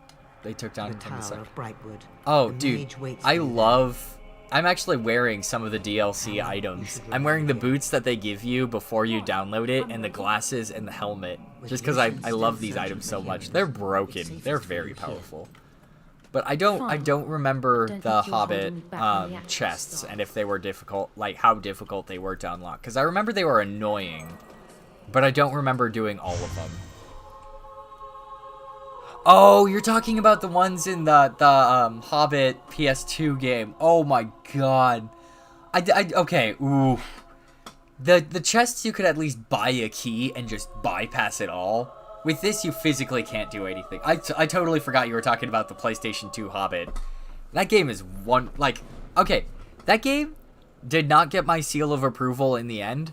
they took down the Tower of Brightwood. Oh, The dude, mage waits I for you love... I'm actually wearing some of the DLC items. I'm wearing the boots that they give you before you download it, and the glasses and the helmet. Just because I love these items so much. They're broken. They're very powerful. But I don't remember the Hobbit chests and if they were difficult, like how difficult they were to unlock. Because I remember they were annoying, but I don't remember doing all of them. Oh, you're talking about the ones in the Hobbit PS2 game. Oh my god. Okay, ooh. The chests you could at least buy a key and just bypass it all. With this, you physically can't do anything. I totally forgot you were talking about the PlayStation 2 Hobbit. That game is okay, that game did not get my seal of approval in the end,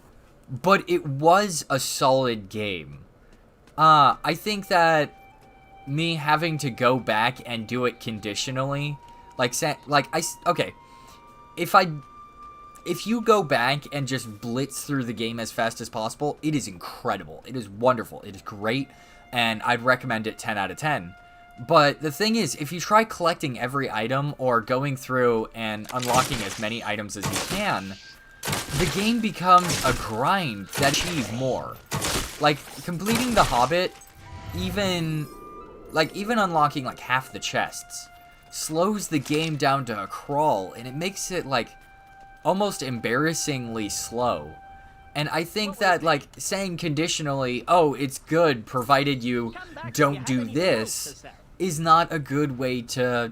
but it was a solid game. I think that me having to go back and do it conditionally, okay, if you go back and just blitz through the game as fast as possible, it is incredible. It is wonderful. It is great, and I'd recommend it 10 out of 10. But the thing is, if you try collecting every item or going through and unlocking as many items as you can, the game becomes a grind that achieves more. Like, completing The Hobbit, even unlocking like half the chests, slows the game down to a crawl, and it makes it like almost embarrassingly slow. And I think that like saying conditionally, oh, it's good provided you don't do this, is not a good way to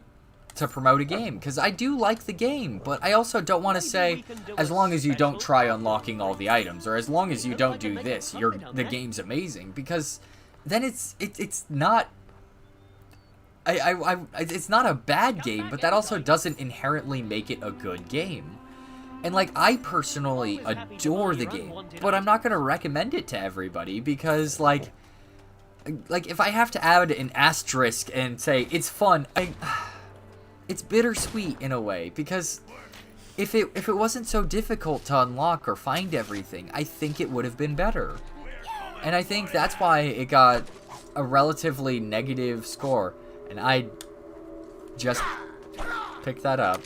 promote a game. Because I do like the game, but I also don't want to say, as long as you don't try unlocking all the items, or as long as you don't do this, the game's amazing. Because then it's not... it's not a bad game, but that also doesn't inherently make it a good game. And like, I personally adore the game, but I'm not gonna recommend it to everybody because like if I have to add an asterisk and say it's fun, it's bittersweet in a way, because if it wasn't so difficult to unlock or find everything, I think it would have been better. And I think that's why it got a relatively negative score. And I just picked that up.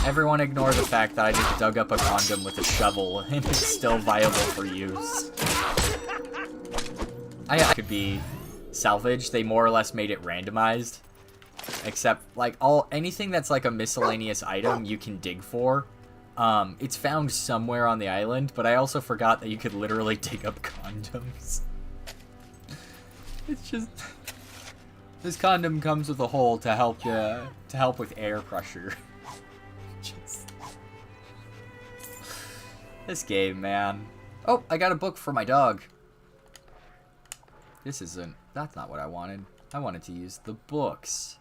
Everyone ignore the fact that I just dug up a condom with a shovel and it's still viable for use. I could be salvaged. They more or less made it randomized. Except, like, anything that's like a miscellaneous item you can dig for. It's found somewhere on the island, but I also forgot that you could literally dig up condoms. It's just... This condom comes with a hole to help with air pressure. Just... This game, man. Oh, I got a book for my dog. That's not what I wanted. I wanted to use the books.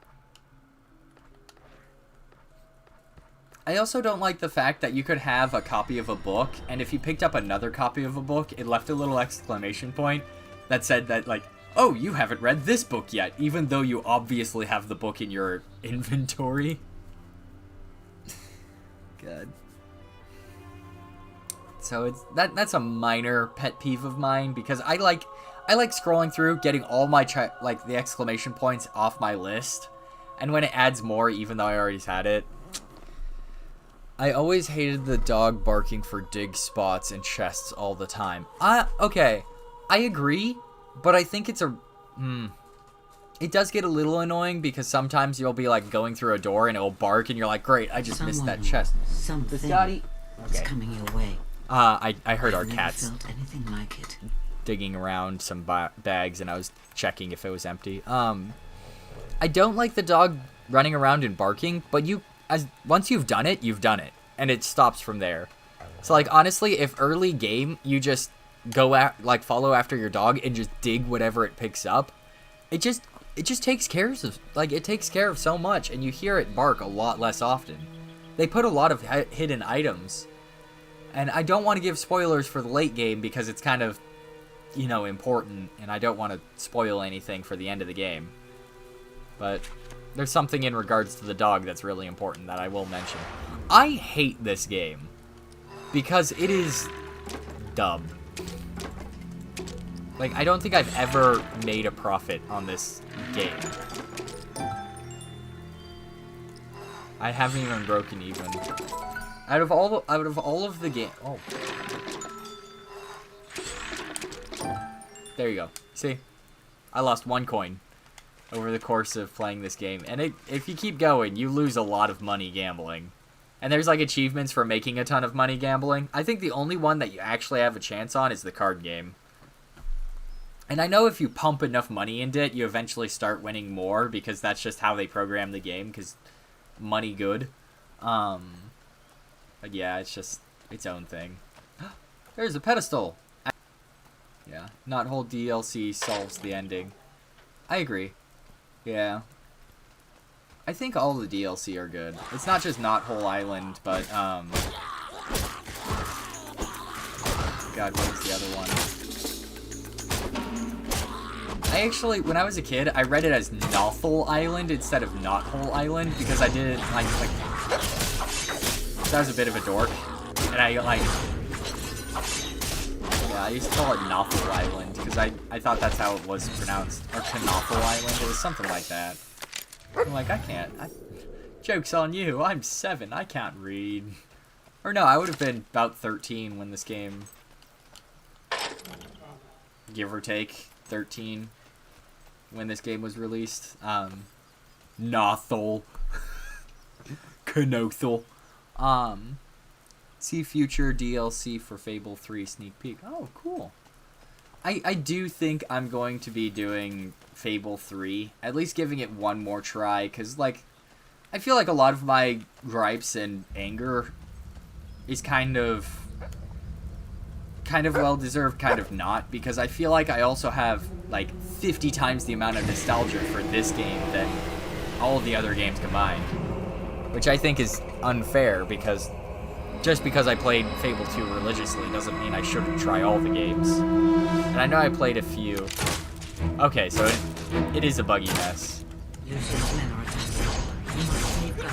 I also don't like the fact that you could have a copy of a book, and if you picked up another copy of a book, it left a little exclamation point that said that, like, oh, you haven't read this book yet, even though you obviously have the book in your inventory. Good. So that's a minor pet peeve of mine, because I like scrolling through, getting all my the exclamation points off my list, and when it adds more, even though I already had it. I always hated the dog barking for dig spots and chests all the time. Okay, I agree, but I think it's it does get a little annoying because sometimes you'll be like going through a door and it'll bark and you're like, great, I just missed that chest. Something is coming your way. I heard our I've cats never felt anything like it. digging around some bags and I was checking if it was empty. I don't like the dog running around and barking, but once you've done it, and it stops from there. So like honestly, if early game you just go follow after your dog and just dig whatever it picks up, it just takes care of so much, and you hear it bark a lot less often. They put a lot of hidden items, and I don't want to give spoilers for the late game because it's kind of, you know, important, and I don't want to spoil anything for the end of the game. But there's something in regards to the dog that's really important that I will mention. I hate this game because it is dumb. Like, I don't think I've ever made a profit on this game. I haven't even broken even. Out of all of the game. Oh. There you go. See? I lost 1 coin over the course of playing this game. And if you keep going, you lose a lot of money gambling. And there's like achievements for making a ton of money gambling. I think the only one that you actually have a chance on is the card game. And I know if you pump enough money into it, you eventually start winning more, because that's just how they program the game, because money good. But yeah, it's just its own thing. There's a pedestal! Yeah, not whole DLC solves the ending. I agree. Yeah. I think all the DLC are good. It's not just Not Whole Island, but, God, what was the other one? I actually, when I was a kid, I read it as Nothel Island instead of Not Whole Island, because I did it, like, I was a bit of a dork, and I used to call it Nothel Island, because I thought that's how it was pronounced, or Knothel Island, it was something like that. I'm like, joke's on you, I'm 7, I can't read. Or no, I would have been about 13 when this game, give or take, 13, when this game was released. Nothel. Knothel. See future DLC for Fable 3 sneak peek. Oh, cool. I do think I'm going to be doing Fable 3, at least giving it one more try, because, like, I feel like a lot of my gripes and anger is kind of well-deserved, kind of not, because I feel like I also have, like, 50 times the amount of nostalgia for this game than all of the other games combined, which I think is unfair, because just because I played Fable 2 religiously doesn't mean I shouldn't try all the games. And I know I played a few. Okay, so it is a buggy mess. Lucian's men are attacking. You must save her.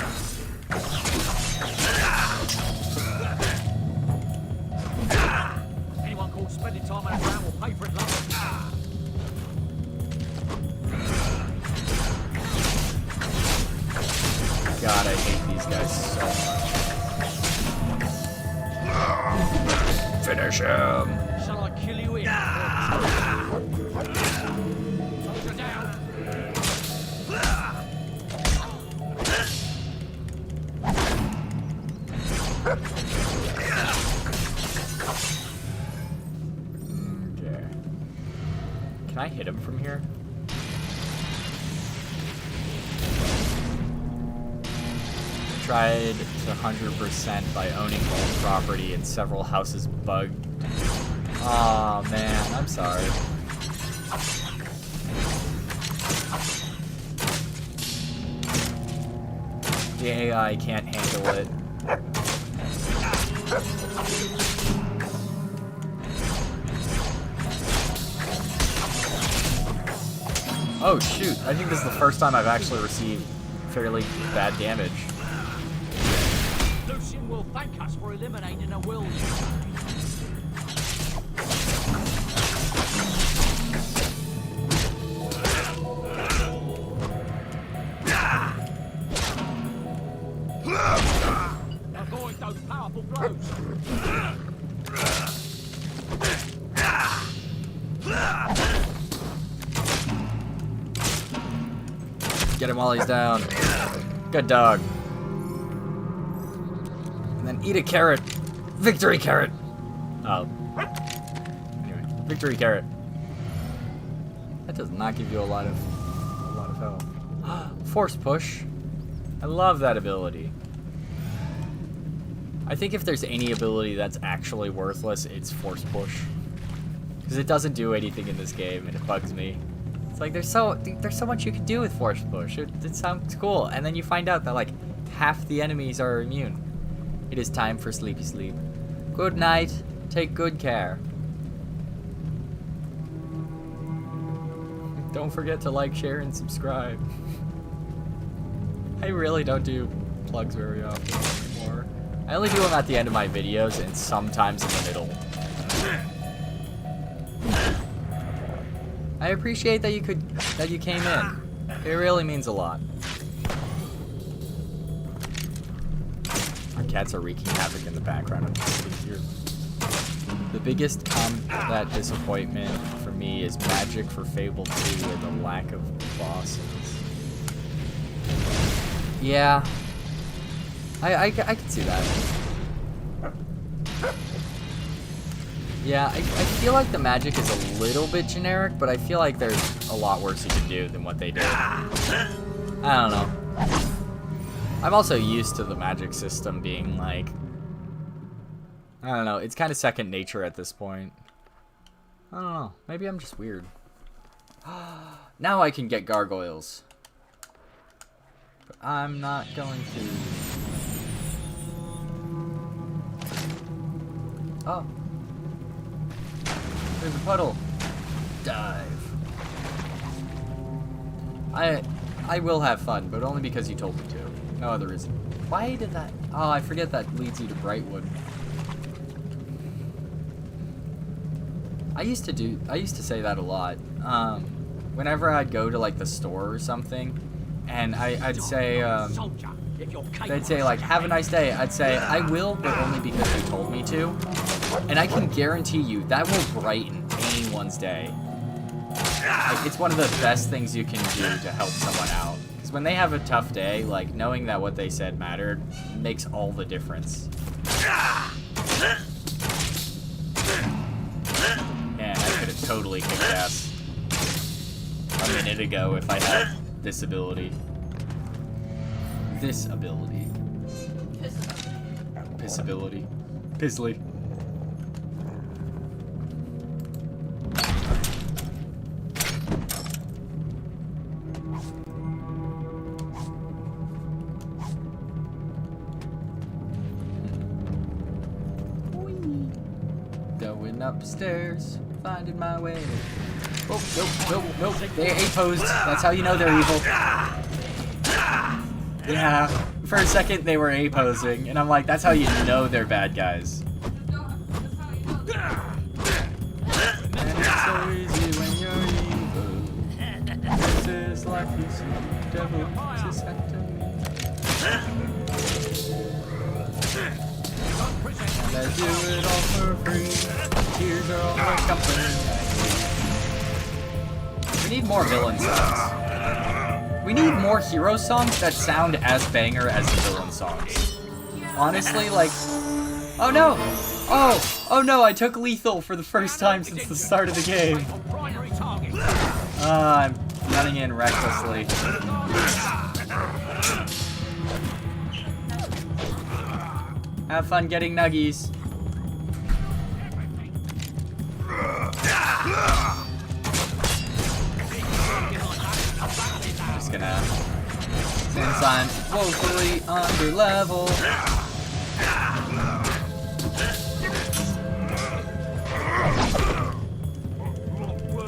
Anyone called Spending time on the ground will pay for it later. God, I hate these guys so much. Finish him. Shall I kill you here? Soldier down. Okay. Can I hit him from here? Tried to 100% by owning home property and several houses bugged. Aw, man, I'm sorry. The AI can't handle it. Oh shoot, I think this is the first time I've actually received fairly bad damage. Lucian will thank us for eliminating a will user. Avoid those powerful blows. Get him while he's down. Good dog. And then eat a carrot. Victory carrot. Oh. Anyway, victory carrot. That does not give you a lot of health. Force push. I love that ability. I think if there's any ability that's actually worthless, it's force push. Because it doesn't do anything in this game, and it bugs me. It's like there's so much you can do with force push. It sounds cool, and then you find out that like half the enemies are immune. It is time for sleepy sleep. Good night. Take good care. Don't forget to like, share, and subscribe. I really don't do plugs very often anymore. I only do them at the end of my videos and sometimes in the middle. I appreciate that you came in. It really means a lot. Our cats are wreaking havoc in the background. I'm just sitting here. The biggest combat disappointment for me is Magic for Fable 2 and the lack of bosses. Yeah. I can see that. Yeah, I feel like the magic is a little bit generic, but I feel like there's a lot worse you can do than what they did. I don't know. I'm also used to the magic system being like, I don't know, it's kind of second nature at this point. I don't know, maybe I'm just weird. Now I can get gargoyles. But I'm not going to. Oh. There's a puddle. Dive. I will have fun, but only because you told me to. No other reason. Why did that? Oh, I forget that leads you to Brightwood. I used to say that a lot. Whenever I'd go to like the store or something, and I'd say, they'd say like, have a nice day. I'd say, I will, but only because you told me to. And I can guarantee you that will brighten anyone's day. Like, it's one of the best things you can do to help someone out. Because when they have a tough day, like, knowing that what they said mattered makes all the difference. Man, I could have totally kicked ass a minute ago if I had this ability. This ability. Piss ability. Pizzly. Going upstairs, finding my way. Oh, nope. They A-posed. That's how you know they're evil. Yeah, for a second they were A-posing, and I'm like, that's how you know they're bad guys. devil to Santa. And I do it all for free. Tears are all my company. We need more villain songs. We need more hero songs that sound as banger as the villain songs. Honestly, like... Oh no! Oh no, I took lethal for the first time since the start of the game. I'm running in recklessly. Have fun getting nuggies. Just gonna... Since I'm woefully under level.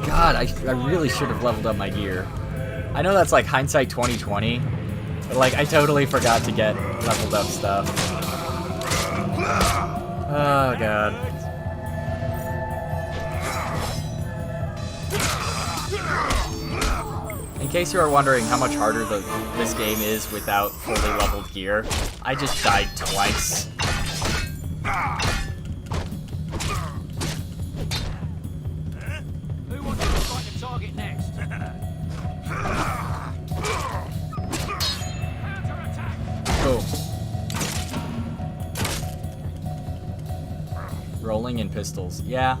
God, I really should have leveled up my gear. I know that's like hindsight 2020, but like I totally forgot to get leveled up stuff. Oh god. In case you are wondering how much harder this game is without fully leveled gear, I just died twice. Who wants to fight the target next? Oh. Rolling in pistols. Yeah.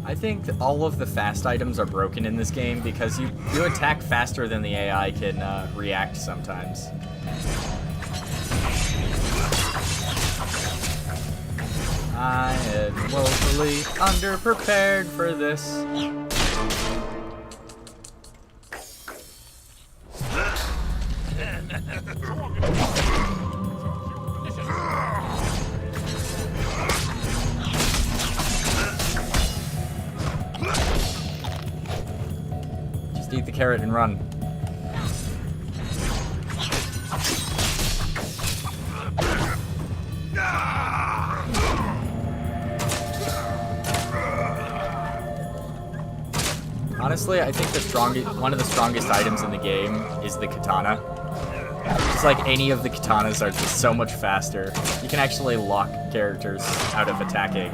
I think all of the fast items are broken in this game because you attack faster than the AI can react sometimes. I am woefully underprepared for this. Just eat the carrot and run. Honestly, I think one of the strongest items in the game is the katana. It's like any of the katanas are just so much faster. You can actually lock characters out of attacking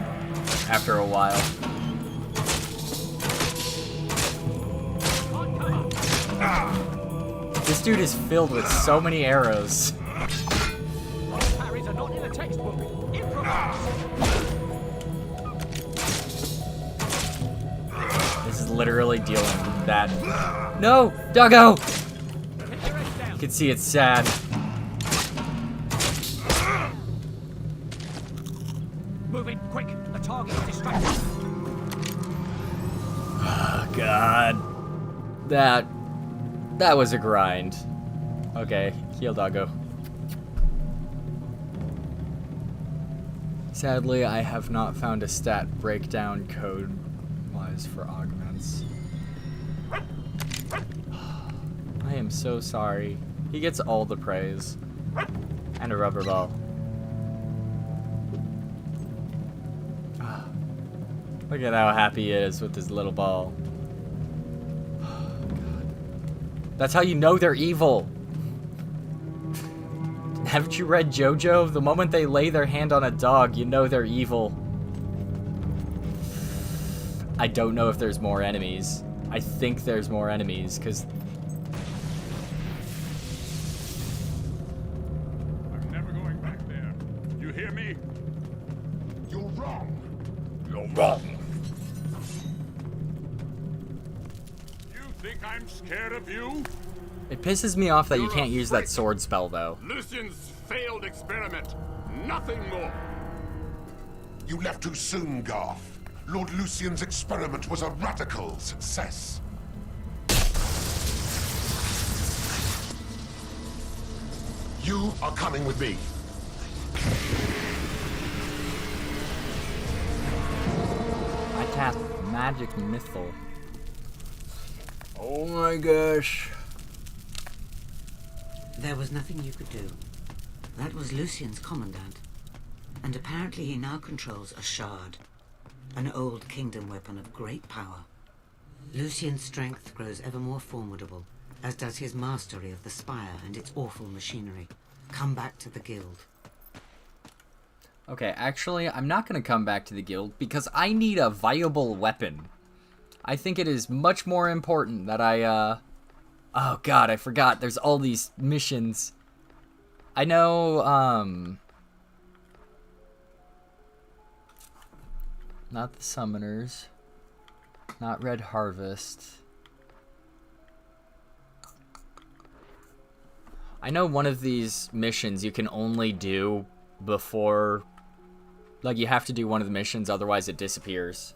after a while. This dude is filled with so many arrows. Parries are not in the textbook. Improvise. This is literally dealing with that. No! Doggo! You can see it's sad. Moving quick. The target is distracted. Oh, God. That was a grind. Okay, heal Doggo. Sadly, I have not found a stat breakdown code-wise for augments. I am so sorry. He gets all the praise. And a rubber ball. Look at how happy he is with his little ball. That's how you know they're evil. Haven't you read JoJo? The moment they lay their hand on a dog, you know they're evil. I don't know if there's more enemies. I think there's more enemies, because... I'm never going back there. You hear me? You're wrong. You're wrong. You think I'm scared of you? It pisses me off that you can't use that sword spell, though. Lucian's failed experiment. Nothing more. You left too soon, Garth. Lord Lucian's experiment was a radical success. You are coming with me. I cast Magic Missile. Oh my gosh. There was nothing you could do. That was Lucian's commandant. and apparently he now controls a shard, an old kingdom weapon of great power. Lucian's strength grows ever more formidable, as does his mastery of the spire and its awful machinery. Come back to the guild. Okay, actually, I'm not going to come back to the guild because I need a viable weapon. I think it is much more important that I, Oh god, I forgot. There's all these missions. I know, not the summoners. Not Red Harvest. I know one of these missions you can only do before... Like, you have to do one of the missions, otherwise it disappears.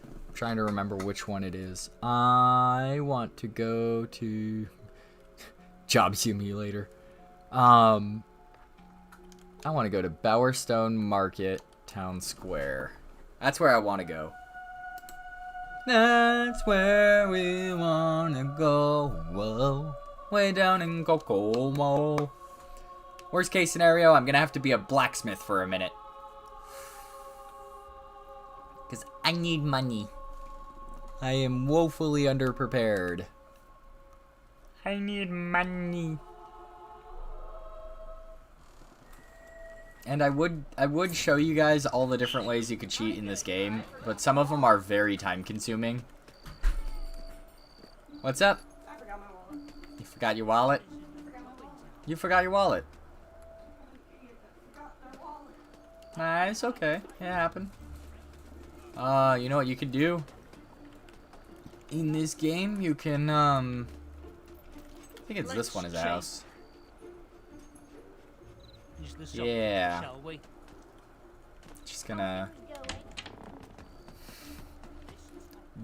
I'm trying to remember which one it is. I want to go to... Job Simulator. I want to go to Bowerstone Market Town Square. That's where I want to go. That's where we want to go. Whoa. Way down in Kokomo. Worst case scenario, I'm going to have to be a blacksmith for a minute. Because I need money. I am woefully underprepared. I need money. And I would show you guys all the different ways you could cheat in this game, but some of them are very time consuming. What's up? I forgot my wallet. You forgot your wallet? You forgot your wallet. Nah, it's okay. It happened. You know what you could do? In this game, you can, I think it's this one, his house. Yeah. Just gonna...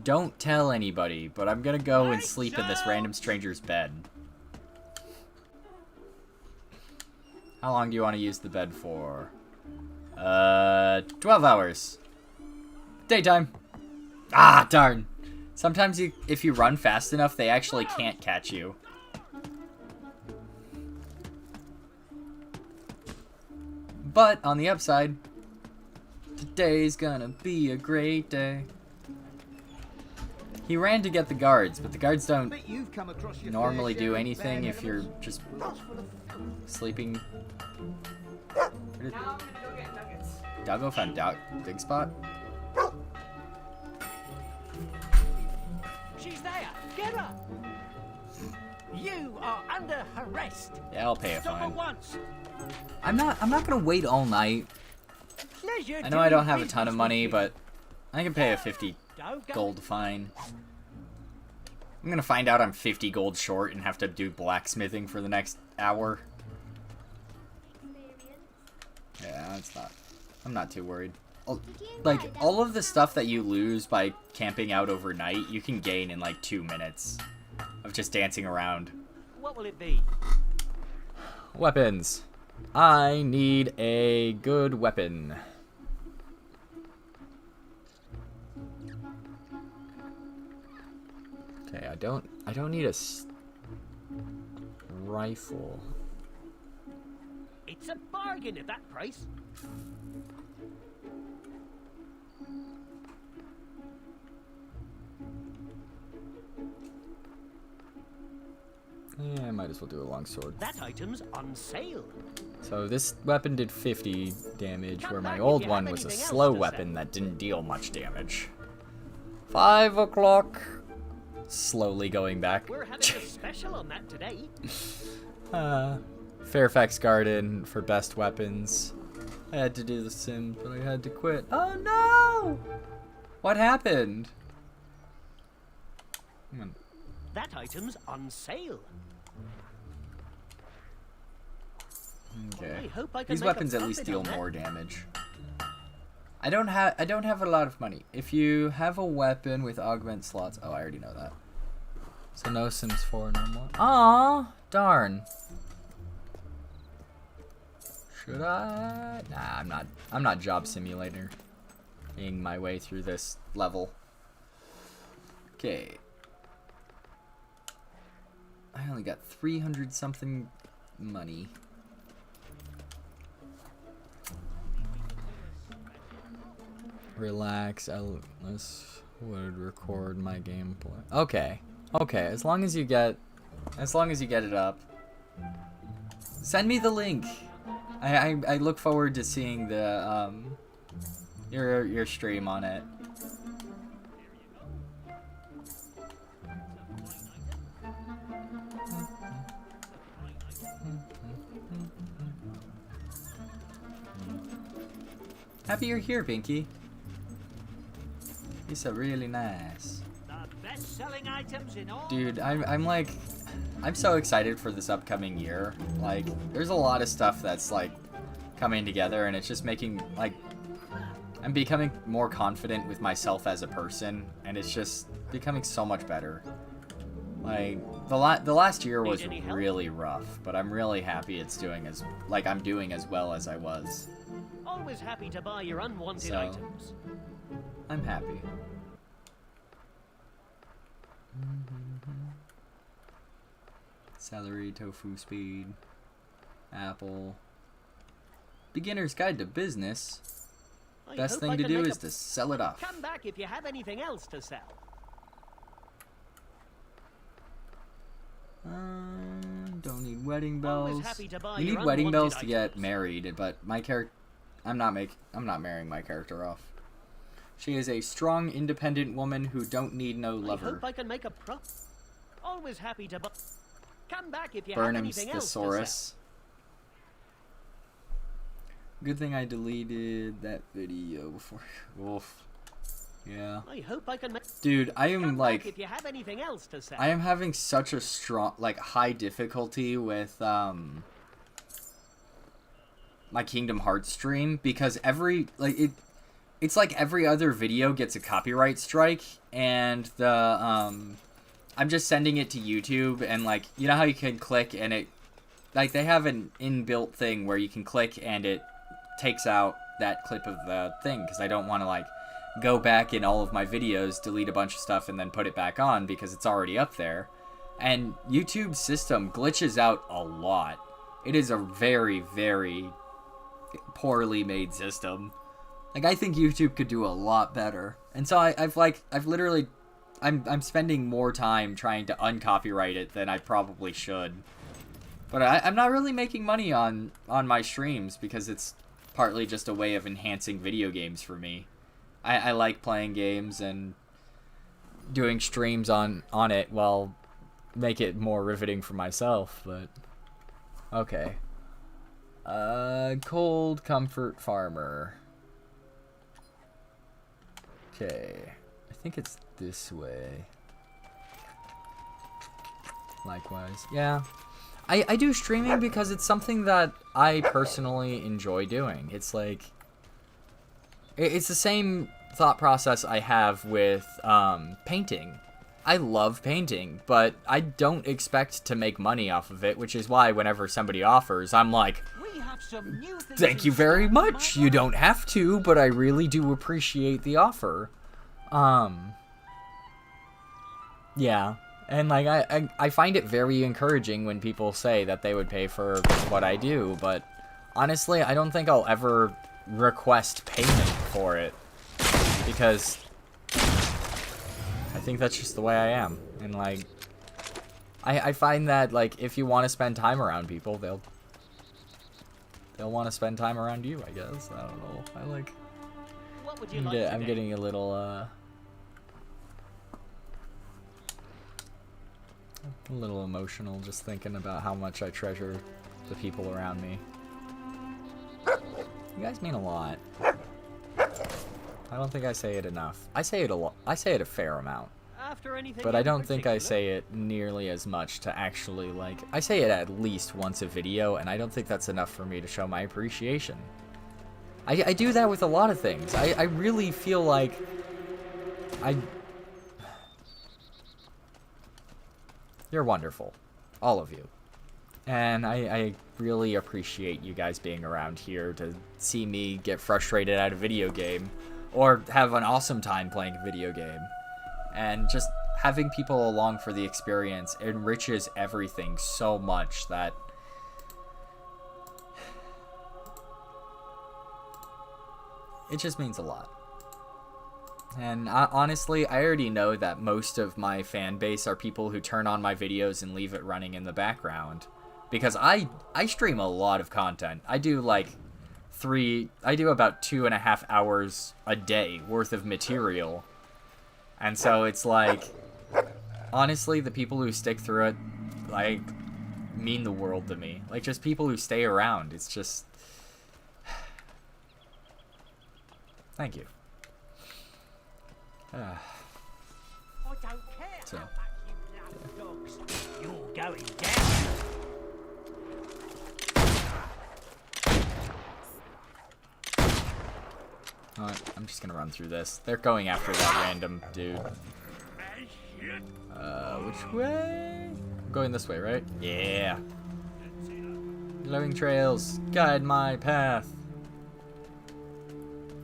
Don't tell anybody, but I'm gonna go and sleep in this random stranger's bed. How long do you want to use the bed for? 12 hours. Daytime. Ah, darn. Sometimes if you run fast enough, they actually can't catch you. But, on the upside, today's gonna be a great day. He ran to get the guards, but the guards don't normally do anything if you're just sleeping. Now I'm gonna go get nuggets. Doggo found Dig Spot? She's there! Get her! You are under arrest! Yeah, I'll pay a Stop fine. at once! I'm not gonna wait all night. Pleasure I know I don't have a doing ton of business money, with but I can pay a 50 you. Don't go- gold fine. I'm gonna find out I'm 50 gold short and have to do blacksmithing for the next hour. Yeah, it's not. I'm not too worried. Like, all of the stuff that you lose by camping out overnight, you can gain in like 2 minutes of just dancing around. What will it be? Weapons. I need a good weapon. Okay, I don't need a rifle. It's a bargain at that price. Yeah, I might as well do a longsword. That item's on sale. So this weapon did 50 damage, Come where my back if old you one have was a anything slow else to weapon say. that didn't deal much damage. 5 o'clock. Slowly going back. We're having a special on that today. Fairfax Garden for best weapons. I had to do the Sims, but I had to quit. Oh no! What happened? Come on. That item's on sale. Okay. I hope I can These make a weapons at least profit deal on that. more damage. I don't have a lot of money. If you have a weapon with augment slots, oh, I already know that. So no Sims 4 no more. Aw, darn. Should I? Nah, I'm not job simulator ing my way through this level. Okay. I only got 300 something money. Relax. This would record my gameplay. Okay. Okay. As long as you get it up. Send me the link. I look forward to seeing the your stream on it. Happy you're here, Pinky. These are really nice. Best-selling items in all. Dude, I'm so excited for this upcoming year. Like, there's a lot of stuff that's like coming together, and it's just making like I'm becoming more confident with myself as a person, and it's just becoming so much better. Like the last year was really rough, but I'm really happy it's doing I'm doing as well as I was. Always happy to buy your unwanted So, items. I'm happy. Celery, tofu, speed, apple. Beginner's guide to business. Best thing to do is to sell it off. Come back if you have anything else to sell. Don't need wedding bells. Happy to buy You your need wedding bells unwanted to get items. married, but my character, I'm not marrying my character off. She is a strong, independent woman who don't need no lover. I hope I can make a pro. Always happy to buy. Come back if you have Burnham's anything else to thesaurus. sell. Good thing I deleted that video before. Oof. Yeah. I hope I can make. Dude, I am Come like. back if you have anything else to sell. I am having such a strong, like, high difficulty with my Kingdom Hearts stream because it's like every other video gets a copyright strike, and I'm just sending it to YouTube, and like, you know how you can click and it, like, they have an inbuilt thing where you can click and it takes out that clip of the thing, because I don't want to like go back in all of my videos, delete a bunch of stuff, and then put it back on because it's already up there. And YouTube's system glitches out a lot. It is a very, very poorly made system. Like, I think YouTube could do a lot better. And so I'm spending more time trying to uncopyright it than I probably should. But I'm not really making money on my streams because it's partly just a way of enhancing video games for me. I like playing games, and doing streams on it will make it more riveting for myself, but okay. Cold Comfort Farmer. Okay. I think it's this way. Likewise. Yeah. I do streaming because it's something that I personally enjoy doing. It's like... It's the same thought process I have with painting. I love painting, but I don't expect to make money off of it, which is why whenever somebody offers, I'm like, thank you very much. You don't have to, but I really do appreciate the offer. Yeah. And like I find it very encouraging when people say that they would pay for what I do, but honestly, I don't think I'll ever request payment for it, because I think that's just the way I am. And like I find that like if you want to spend time around people, they'll want to spend time around you, I guess. I don't know. I like What would you like I'm today? getting a little emotional just thinking about how much I treasure the people around me. You guys mean a lot. I don't think I say it enough. I say it a lot. I say it a fair amount. After anything But I in don't think I particular? say it nearly as much to actually, like... I say it at least once a video, and I don't think that's enough for me to show my appreciation. I do that with a lot of things. I really feel like... You're wonderful. All of you. And I really appreciate you guys being around here to see me get frustrated at a video game, or have an awesome time playing a video game. And just having people along for the experience enriches everything so much that it just means a lot. And honestly, I already know that most of my fan base are people who turn on my videos and leave it running in the background. Because I stream a lot of content. I do like I do about 2.5 hours a day worth of material. And so it's like, honestly, the people who stick through it, like, mean the world to me. Like, just people who stay around. It's just... Thank you. I don't care So, how much you love dogs. You're going down. alright, I'm just gonna run through this. They're going after that random dude. Which way? I'm going this way, right? Yeah. Glowing trails, guide my path.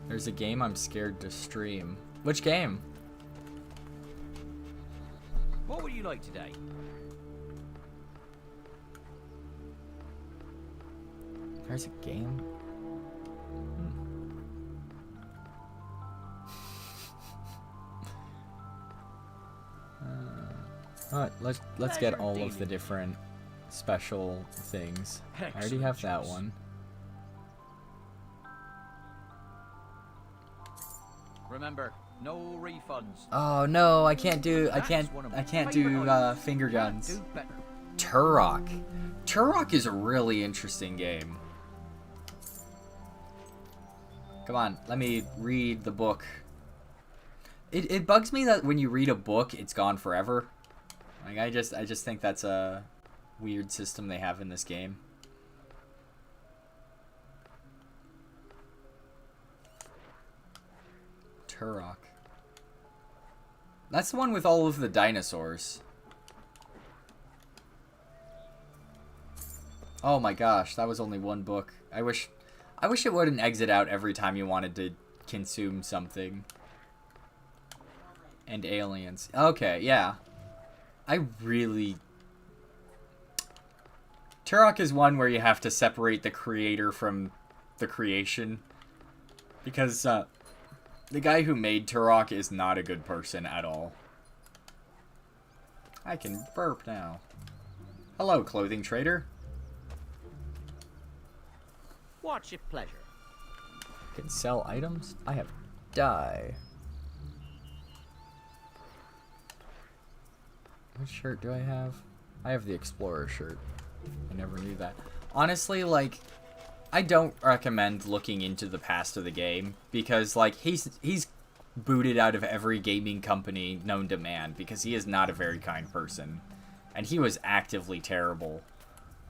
There's a game I'm scared to stream. Which game? What would you like today? There's a game? Alright, let's get all of the different special things. I already have that one. Remember, no refunds. Oh no, I can't do finger guns. Do better. Turok. Turok is a really interesting game. Come on, let me read the book. It bugs me that when you read a book, it's gone forever. Like I just think that's a weird system they have in this game. Turok. That's the one with all of the dinosaurs. Oh my gosh, that was only one book. I wish it wouldn't exit out every time you wanted to consume something. And aliens. Okay, yeah. Turok is one where you have to separate the creator from the creation. Because, the guy who made Turok is not a good person at all. I can burp now. Hello, clothing trader. What's your pleasure? Can sell items? I have dye. What shirt do I have? I have the Explorer shirt. I never knew that. Honestly, like, I don't recommend looking into the past of the game because, like, he's booted out of every gaming company known to man because he is not a very kind person, and he was actively terrible.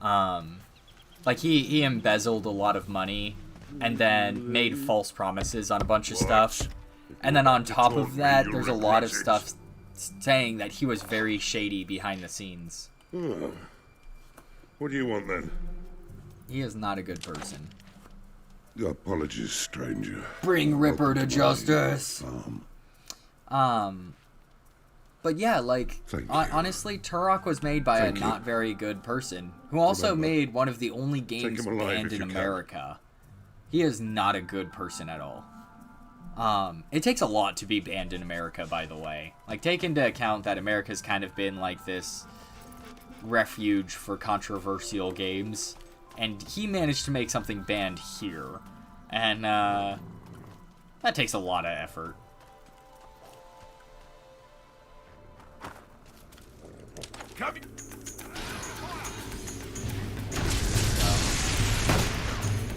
Like he embezzled a lot of money and then made false promises on a bunch of stuff, and then on top of that, there's a lot of stuff saying that he was very shady behind the scenes. What do you want then? He is not a good person. Apologies, stranger. Bring Ripper to justice. But yeah, like, honestly, Turok was made by a not very good person, who also made one of the only games banned in America. He is not a good person at all. It takes a lot to be banned in America, by the way. Like, take into account that America's kind of been like this refuge for controversial games, and he managed to make something banned here. And, that takes a lot of effort.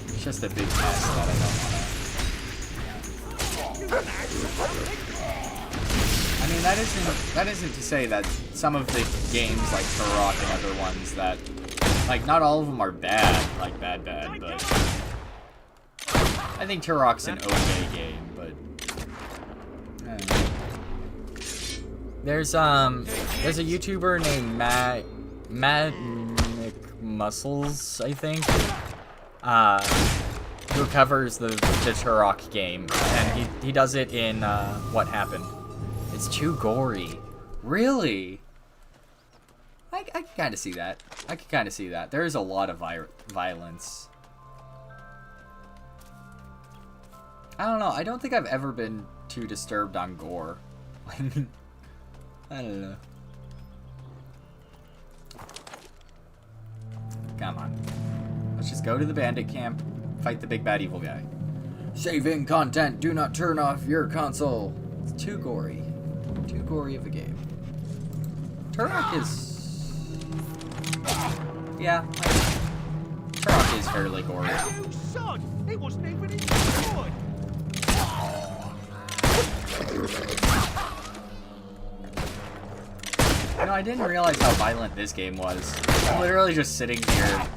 It's just a big mess that I don't want to... I mean, that isn't to say that some of the games like Turok and other ones that, like, not all of them are bad, like bad, but I think Turok's an okay game, but there's a YouTuber named Matt Muscles, I think, who covers the Turok game, and he does it in What Happened. It's too gory. Really? I can kind of see that. I can kind of see that. There is a lot of violence. I don't know. I don't think I've ever been too disturbed on gore. I don't know. Come on. Let's just go to the bandit camp, fight the big bad evil guy. Saving content, do not turn off your console. It's too gory. Too gory of a game. Turok is... Yeah. Turok is fairly gory. You sod! It wasn't even in the You know, I didn't realize how violent this game was. I'm literally just sitting here.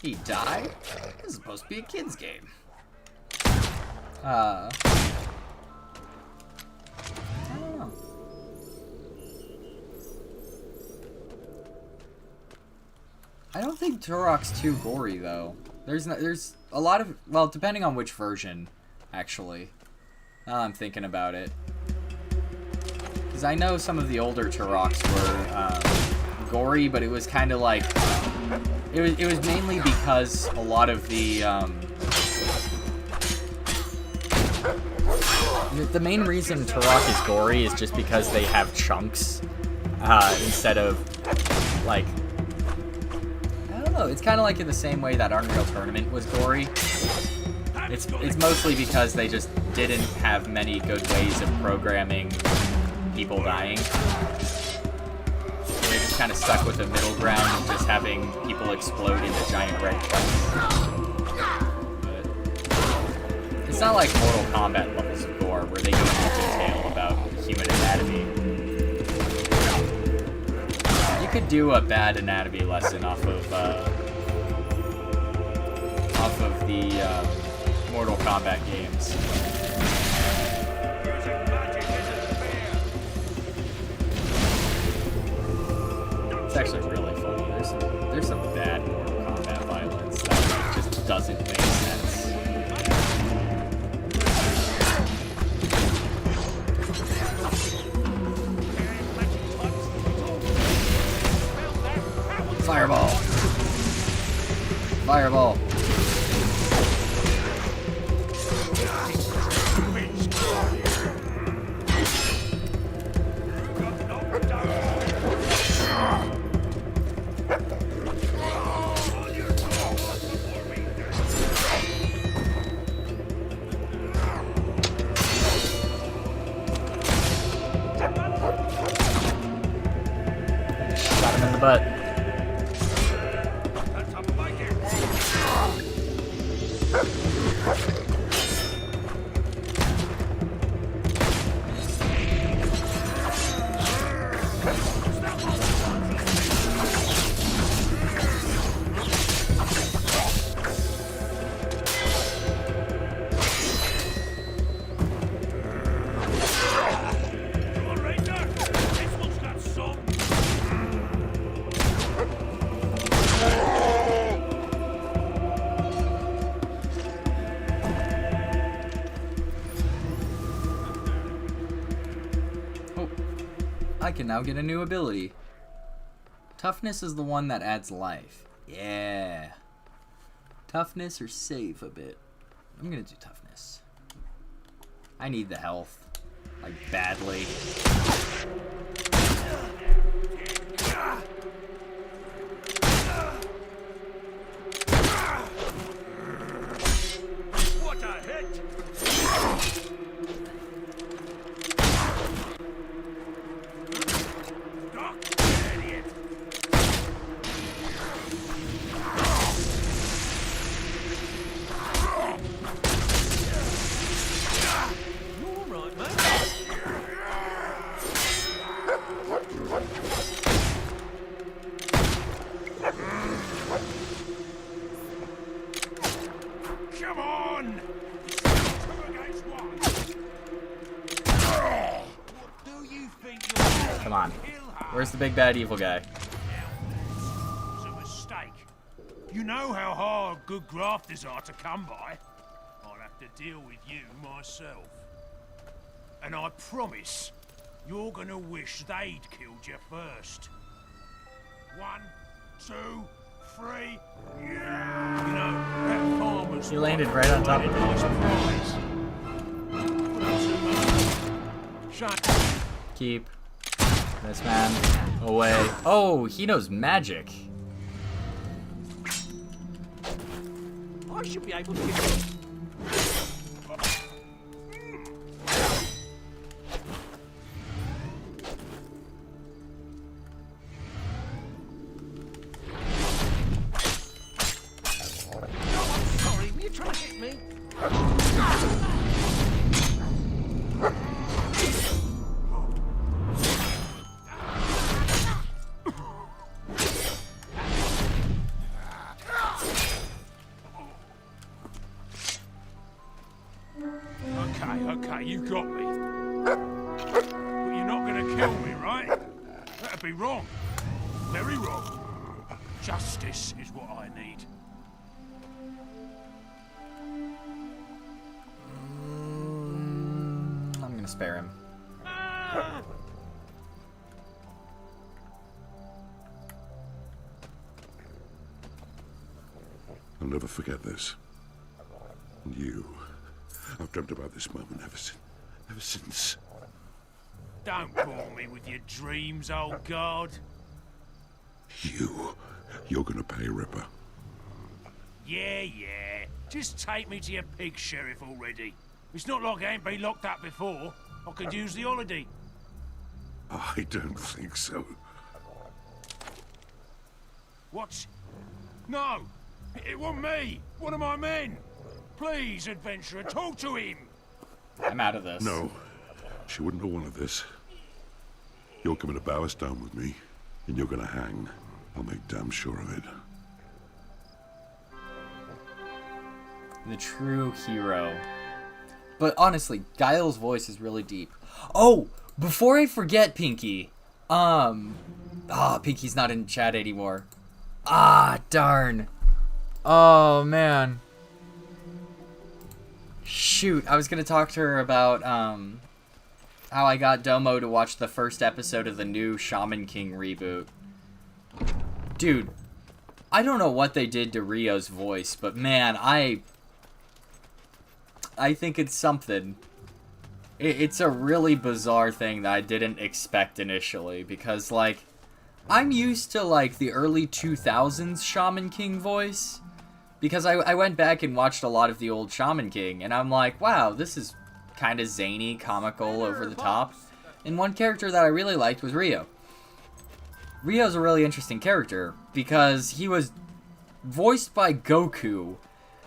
He died? This is supposed to be a kid's game. I don't know. I don't think Turok's too gory though. There's a lot of, well, depending on which version, actually. Now I'm thinking about it. Because I know some of the older Turoks were gory, but it was kind of like, it was mainly because a lot of the main reason Turok is gory is just because they have chunks instead of like, I don't know, it's kind of like in the same way that Unreal Tournament was gory. It's mostly because they just didn't have many good ways of programming people dying. They just kind of stuck with the middle ground of just having people explode into giant red chunks. It's not like Mortal Kombat levels of gore where they go into detail about human anatomy. You could do a bad anatomy lesson off of the Mortal Kombat games. It's actually really funny. There's some bad Mortal Kombat violence that just doesn't make sense. Fireball! Fireball! Shot him in the butt. I can now get a new ability. Toughness is the one that adds life. Yeah. Toughness or save a bit. I'm gonna do toughness. I need the health. Like, badly. What a hit! Come on! 2 against 1. What do you think you're Come on. Where's the big bad evil guy? It's a mistake. You know how hard good grafters are to come by. I'll have to deal with you myself. And I promise, you're gonna wish they'd killed you first. 1, 2, free. Yeah. You know, that farmer's He landed right on top of nice it. prize. Not too much. Shut. Keep this man away. Oh, he knows magic. I should be able to get sorry, were you trying to hit me? Okay, you got me. But you're not gonna kill me, right? That'd be wrong. Very wrong. Justice is what I need. I'm gonna spare him. I'll never forget this. And you. I've dreamt about this moment ever since. Don't bore me with your dreams, old guard. You're gonna pay, Ripper. Yeah. Just take me to your pig, Sheriff, already. It's not like I ain't been locked up before. I could use the holiday. I don't think so. What? No! It wasn't me! One of my men! Please, adventurer, talk to him! I'm out of this. No, she wouldn't have wanted this. You're coming to bow us down with me, and you're gonna hang. I'll make damn sure of it. The true hero. But honestly, Guile's voice is really deep. Oh, before I forget, Pinky. Pinky's not in chat anymore. Darn. Oh, man. Shoot, I was gonna talk to her about, how I got Domo to watch the first episode of the new Shaman King reboot. Dude, I don't know what they did to Rio's voice, but man, I think it's something. It's a really bizarre thing that I didn't expect initially, because, like, I'm used to, like, the early 2000s Shaman King voice, because I went back and watched a lot of the old Shaman King, and I'm like, wow, this is kind of zany, comical, over the top. And one character that I really liked was Rio. Rio's a really interesting character, because he was voiced by Goku,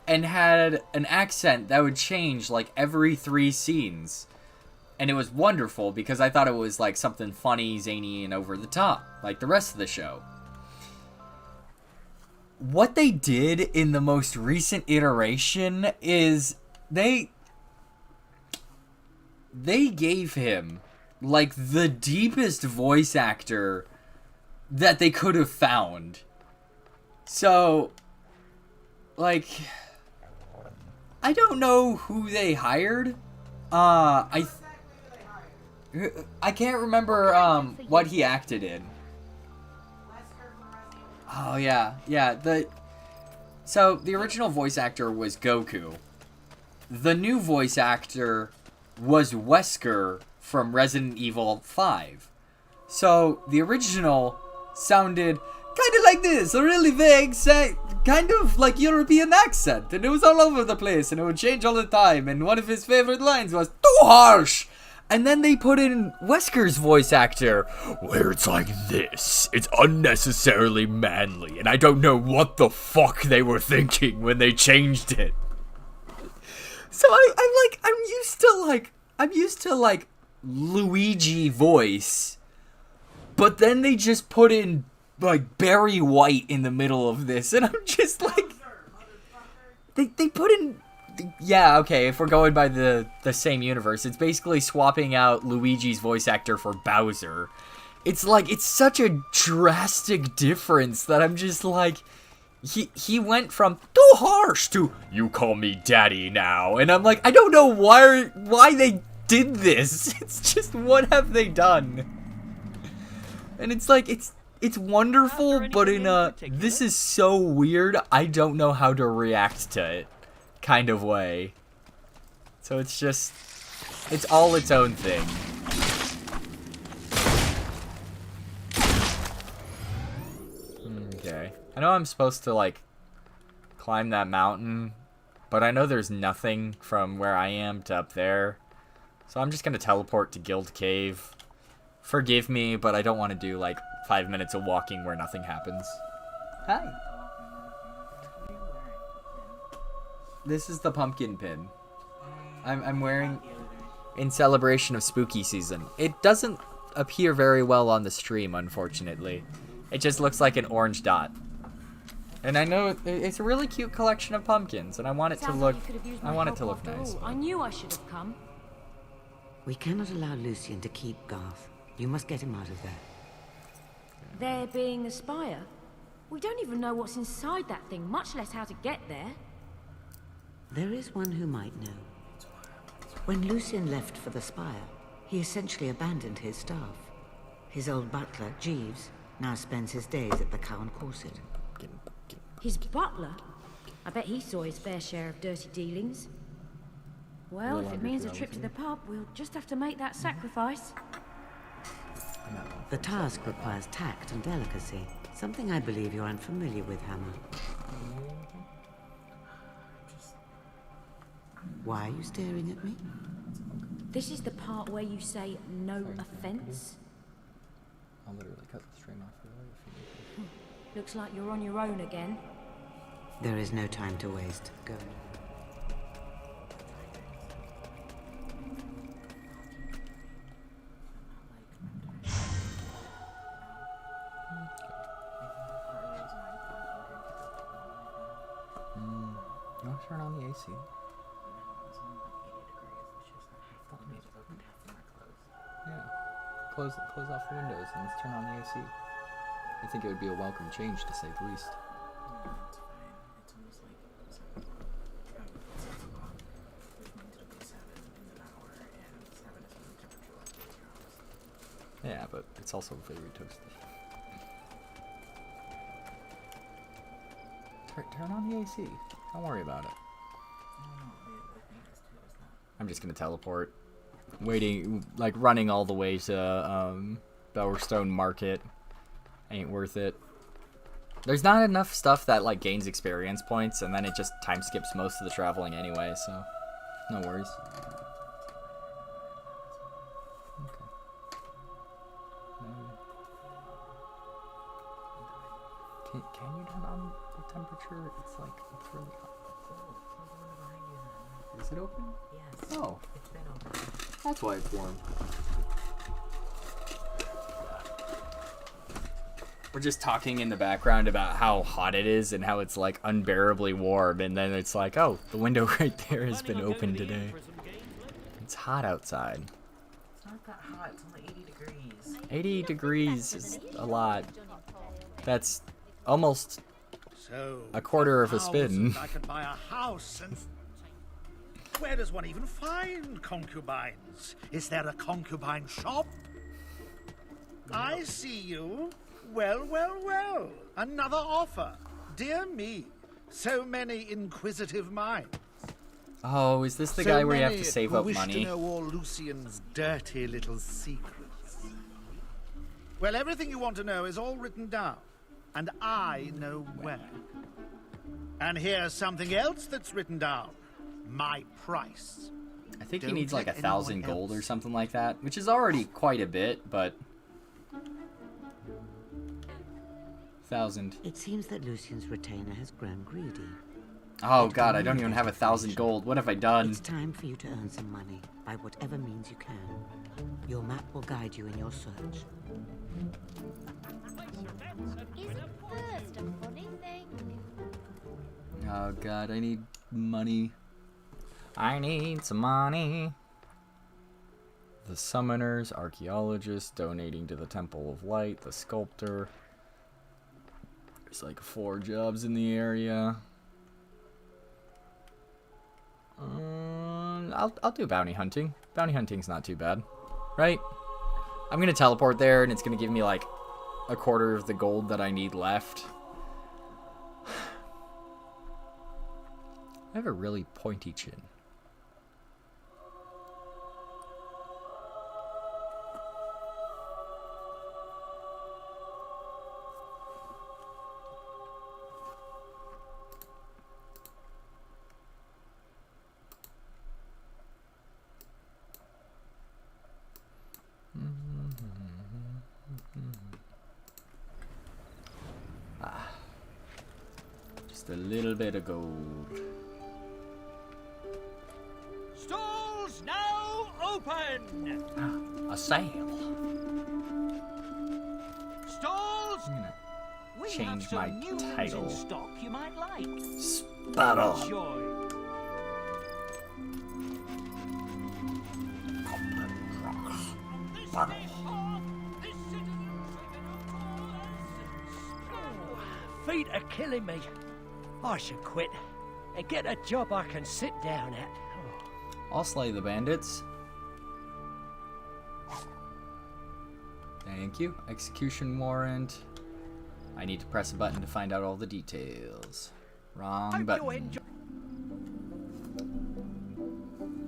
and had an accent that would change, like, every 3 scenes. And it was wonderful, because I thought it was, like, something funny, zany, and over the top, like the rest of the show. What they did in the most recent iteration is they gave him, like, the deepest voice actor that they could have found. So, like, I don't know who they hired. I can't remember what he acted in. Oh yeah. So the original voice actor was Goku. The new voice actor was Wesker from Resident Evil 5. So the original sounded kind of like this, a really vague, kind of like European accent, and it was all over the place, and it would change all the time, and one of his favorite lines was, "Too harsh!" And then they put in Wesker's voice actor, where it's like this. It's unnecessarily manly, and I don't know what the fuck they were thinking when they changed it. So I'm used to Luigi voice, but then they just put in like Barry White in the middle of this, and I'm just like, they put in. Yeah, okay, if we're going by the same universe, it's basically swapping out Luigi's voice actor for Bowser. It's like, it's such a drastic difference that I'm just like, he went from too harsh to, you call me daddy now, and I'm like, I don't know why they did this. It's just, what have they done? And it's like, it's it's wonderful, but in a this is so weird, I don't know how to react to it kind of way. So it's just, it's all its own thing. Okay. I know I'm supposed to, like, climb that mountain, but I know there's nothing from where I am to up there. So I'm just gonna teleport to Guild Cave. Forgive me, but I don't want to do, like, 5 minutes of walking where nothing happens. Hi. This is the pumpkin pin. I'm wearing in celebration of spooky season. It doesn't appear very well on the stream, unfortunately. It just looks like an orange dot. And I know it's a really cute collection of pumpkins, and I want it to look nice. I knew I should have come. We cannot allow Lucian to keep Garth. You must get him out of there. There being the spire? We don't even know what's inside that thing, much less how to get there. There is one who might know. When Lucian left for the spire, he essentially abandoned his staff. His old butler, Jeeves, now spends his days at the Cow and Corset. His butler? I bet he saw his fair share of dirty dealings. Well, if it means a trip to the pub, we'll just have to make that sacrifice. The task requires tact and delicacy, something I believe you're unfamiliar with, Hammer. Why are you staring at me? This is the part where you say no offense. I'll literally cut the stream off for you. Looks like you're on your own again. There is no time to waste. Go. No, turn on the AC. Yeah. Close off the windows and let's turn on the AC. I think it would be a welcome change, to say the least. Yeah, but it's also very toasty. Turn on the AC. Don't worry about it. I'm just gonna teleport. Waiting, like running all the way to Bowerstone Market. Ain't worth it. There's not enough stuff that like gains experience points, and then it just time skips most of the traveling anyway, so no worries. Can you turn on the temperature? It's like, it's really hot. Is it open? Yes. Oh. It's been open. That's why it's warm. We're just talking in the background about how hot it is and how it's like unbearably warm, and then it's like, oh, the window right there has been opened today. It's hot outside. It's not that hot, it's only 80 degrees. 80 degrees is a lot. That's almost a quarter of a spin. I could buy a house and... Where does one even find concubines? Is there a concubine shop? I see you. Well, well, well. Another offer. Dear me. So many inquisitive minds. Oh, is this the guy where you have to save up wish money? to know all Lucian's dirty little secrets. Well, everything you want to know is all written down. And I know where. And here's something else that's written down. My price. I think he needs like 1,000 gold or something like that, which is already quite a bit, but 1,000. It seems that Lucian's retainer has grown greedy. Oh god, I don't even have 1,000 gold. What have I done? It's time for you to earn some money, by whatever means you can. Your map will guide you in your search. Isn't thirst a funny thing? Oh god, I need money. I need some money. The summoners, archaeologists donating to the Temple of Light, the sculptor. There's like 4 jobs in the area. I'll do bounty hunting. Bounty hunting's not too bad, right? I'm gonna teleport there, and it's gonna give me like a quarter of the gold that I need left. I have a really pointy chin. Just a little bit of gold. Stalls now open! A sale. Stalls! We Change have some my new title. in stock you might like. Spuddle. Enjoy. Feet are killing me. I should quit and get a job I can sit down at. I'll slay the bandits. Thank you. Execution warrant. I need to press a button to find out all the details. Wrong button.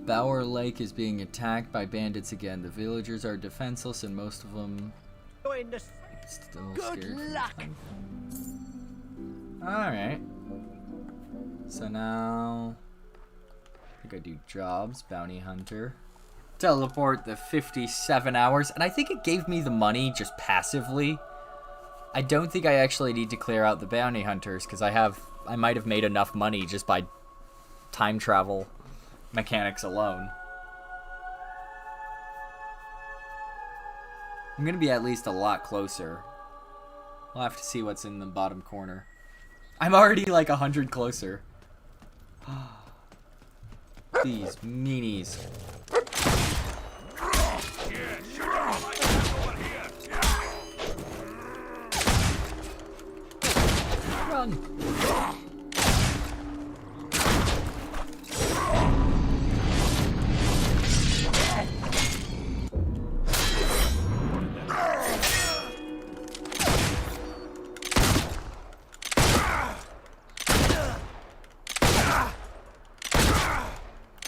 Bower Lake is being attacked by bandits again. The villagers are defenseless and most of them still Good scared. luck. Alright. So now I think I do jobs, bounty hunter. Teleport the 57 hours, and I think it gave me the money just passively. I don't think I actually need to clear out the bounty hunters because I might have made enough money just by time travel mechanics alone. I'm gonna be at least a lot closer. We'll have to see what's in the bottom corner. I'm already like 100 closer. These meanies. Run.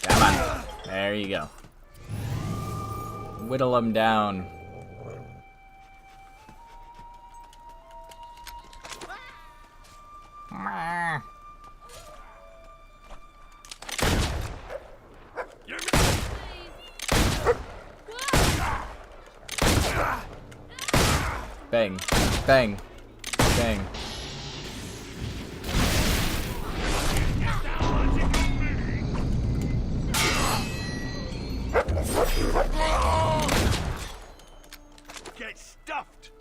Come on. There you go. Whittle them down. Bang, bang, bang. Get stuffed!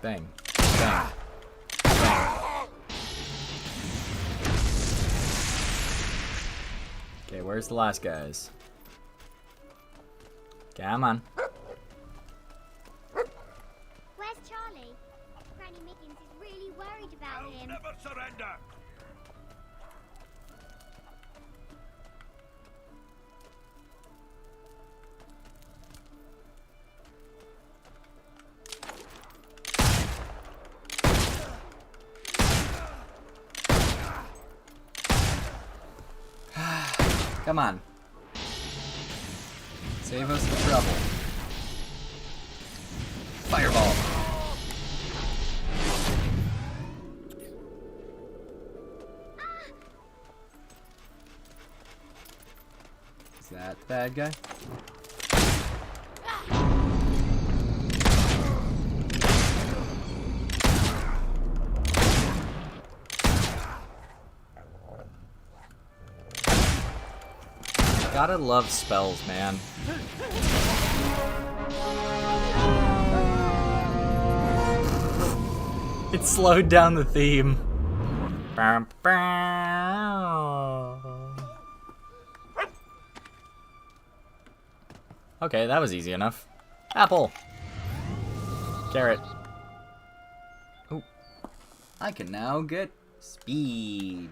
Bang, bang, bang. Okay, where's the last guys? Come on. Where's Charlie? Granny Miggins is really worried about him. Never surrender! Come on. Save us the trouble. Fireball. Is that the bad guy? Gotta love spells, man. It slowed down the theme. Okay, that was easy enough. Apple. Carrot. Oh. I can now get Speed.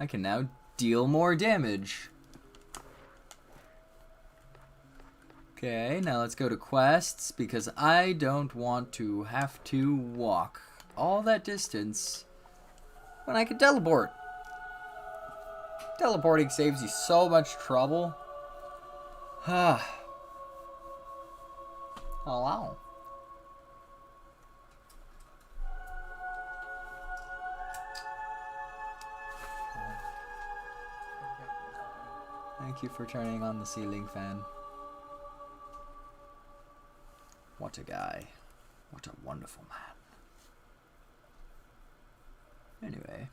I can now deal more damage. Okay, now let's go to quests, because I don't want to have to walk all that distance when I can teleport. Teleporting saves you so much trouble. Oh, wow. Thank you for turning on the ceiling fan. What a guy. What a wonderful man. Anyway.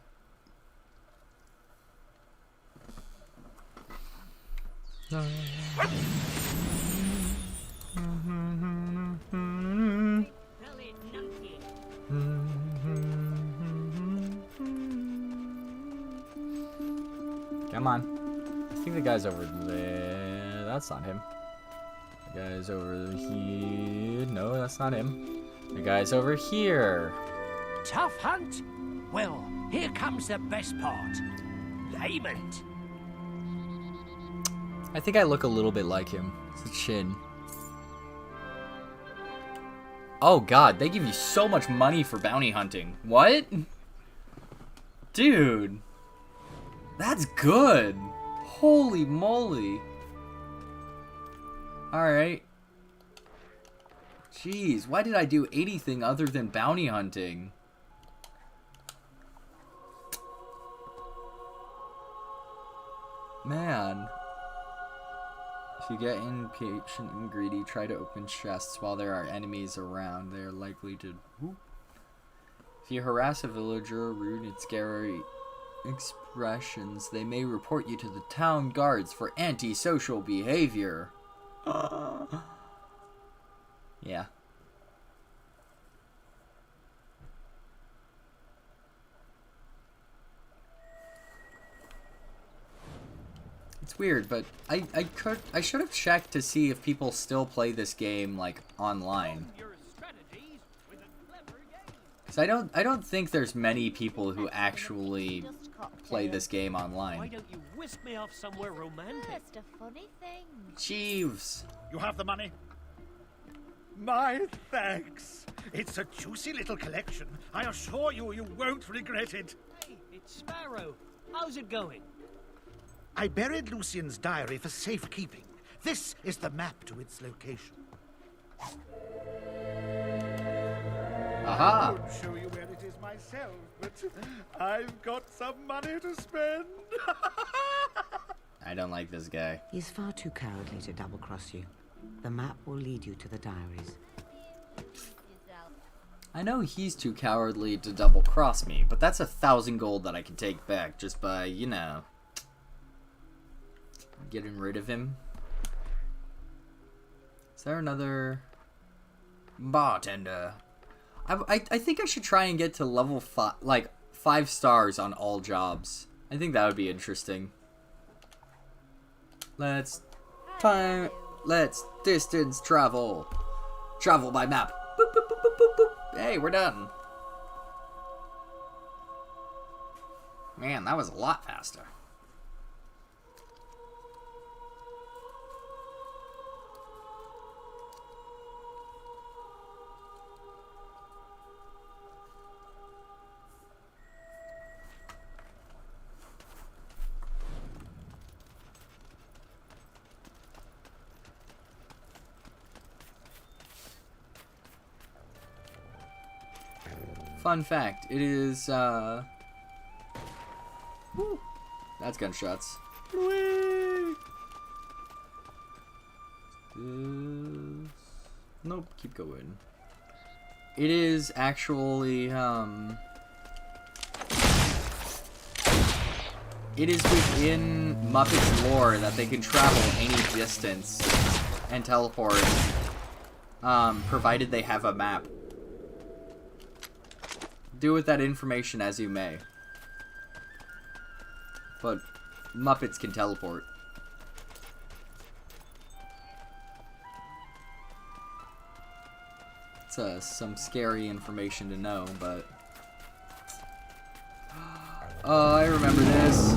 Come on. I think the guy's over there. That's not him. The guy's over here. No, that's not him. The guy's over here. Tough hunt? Well, here comes the best part. Payment. I think I look a little bit like him. It's the chin. Oh god, they give you so much money for bounty hunting. What? Dude. That's good. Holy moly. Alright. Jeez, why did I do anything other than bounty hunting? Man. If you get impatient and greedy, try to open chests while there are enemies around. They are likely to... Whoop. If you harass a villager, rude and scary expressions, they may report you to the town guards for antisocial behavior. Yeah. It's weird, but I should have checked to see if people still play this game like online. Cause I don't think there's many people who actually play this game online. Why don't you whisk me off somewhere romantic? Just a funny thing. Jeeves. You have the money? My thanks. It's a juicy little collection. I assure you, you won't regret it. Hey, it's Sparrow. How's it going? I buried Lucian's diary for safekeeping. This is the map to its location. Aha! I would show you where it is myself, but I've got some money to spend. I don't like this guy. He's far too cowardly to double-cross you. The map will lead you to the diaries. I know he's too cowardly to double-cross me, but that's 1,000 gold that I can take back just by, you know, getting rid of him. Is there another bartender? I think I should try and get to level 5, like 5 stars on all jobs. I think that would be interesting. Let's distance travel. Travel by map. Boop, boop, boop, boop, boop, boop. Hey, we're done. Man, that was a lot faster. Fun fact, it is, woo, that's gunshots. Nope, keep going. It is actually, it is within Muppets lore that they can travel any distance and teleport, provided they have a map. Do with that information as you may. But Muppets can teleport. It's some scary information to know, but Oh, I remember this.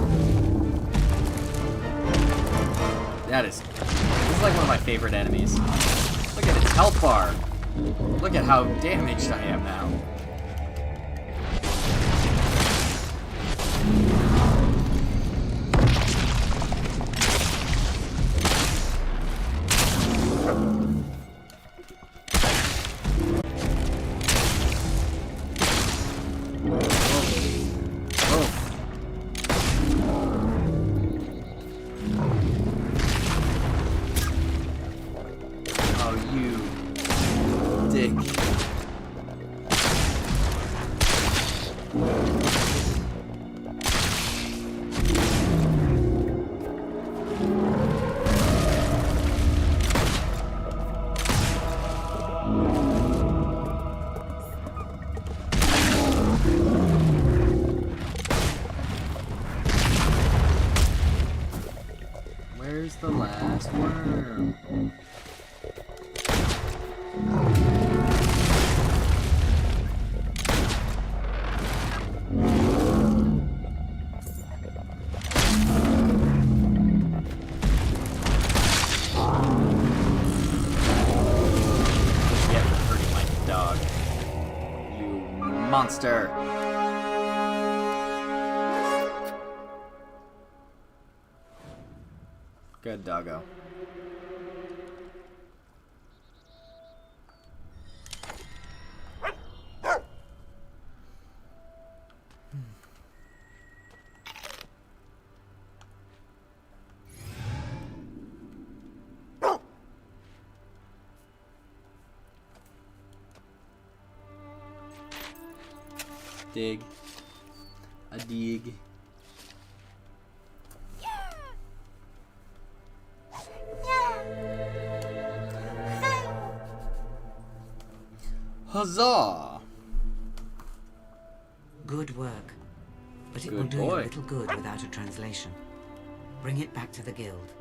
This is like one of my favorite enemies. Look at its health bar. Look at how damaged I am now. Where's the last worm? Yeah, you're hurting my dog. You monster! Good doggo. Dig. A dig. Huzzah! Good work. But it Good will do you boy. little good without a translation. Bring it back to the guild.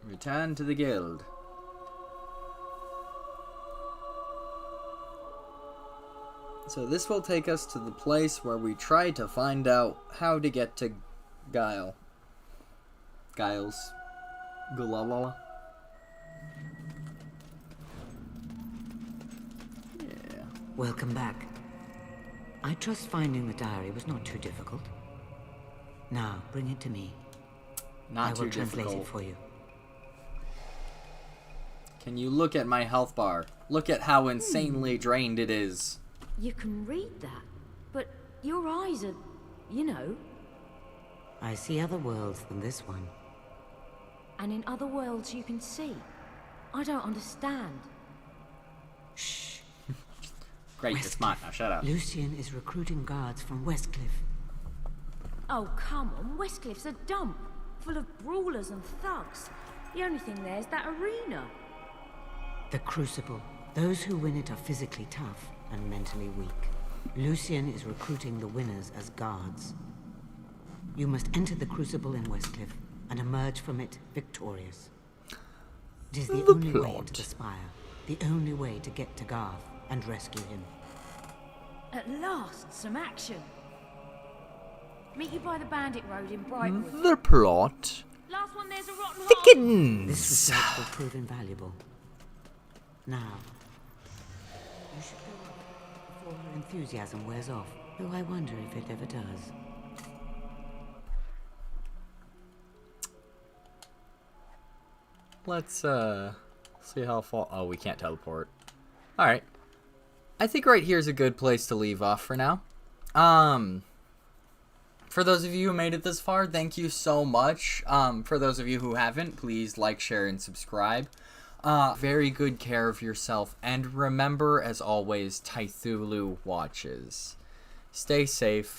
Return to the guild. So this will take us to the place where we try to find out how to get to Guile. Giles. Gulalala. Yeah. Welcome back. I trust finding the diary was not too difficult. Now, bring it to me. Not I will too translate difficult. it for you. Can you look at my health bar? Look at how insanely drained it is. You can read that, but your eyes are, you know. I see other worlds than this one. And in other worlds you can see. I don't understand. Shh. Great, you're smart. Now shut up. Lucien is recruiting guards from Westcliff. Oh, come on. Westcliff's a dump, full of brawlers and thugs. The only thing there is that arena. The Crucible. Those who win it are physically tough and mentally weak. Lucien is recruiting the winners as guards. You must enter the Crucible in Westcliff and emerge from it victorious. It is the only way into the Spire, the only way to get to Garth and rescue him. At last, some action. Meet you by the Bandit Road in Brightwood. The plot Last one, there's a rotten hole. thickens. This research will prove invaluable. Now, you should go up before her enthusiasm wears off, though I wonder if it ever does. Let's see how far. Oh, we can't teleport. All right. I think right here is a good place to leave off for now. For those of you who made it this far, thank you so much. For those of you who haven't, please like, share, and subscribe. Very good care of yourself, and remember, as always, Tiethulhu watches. Stay safe.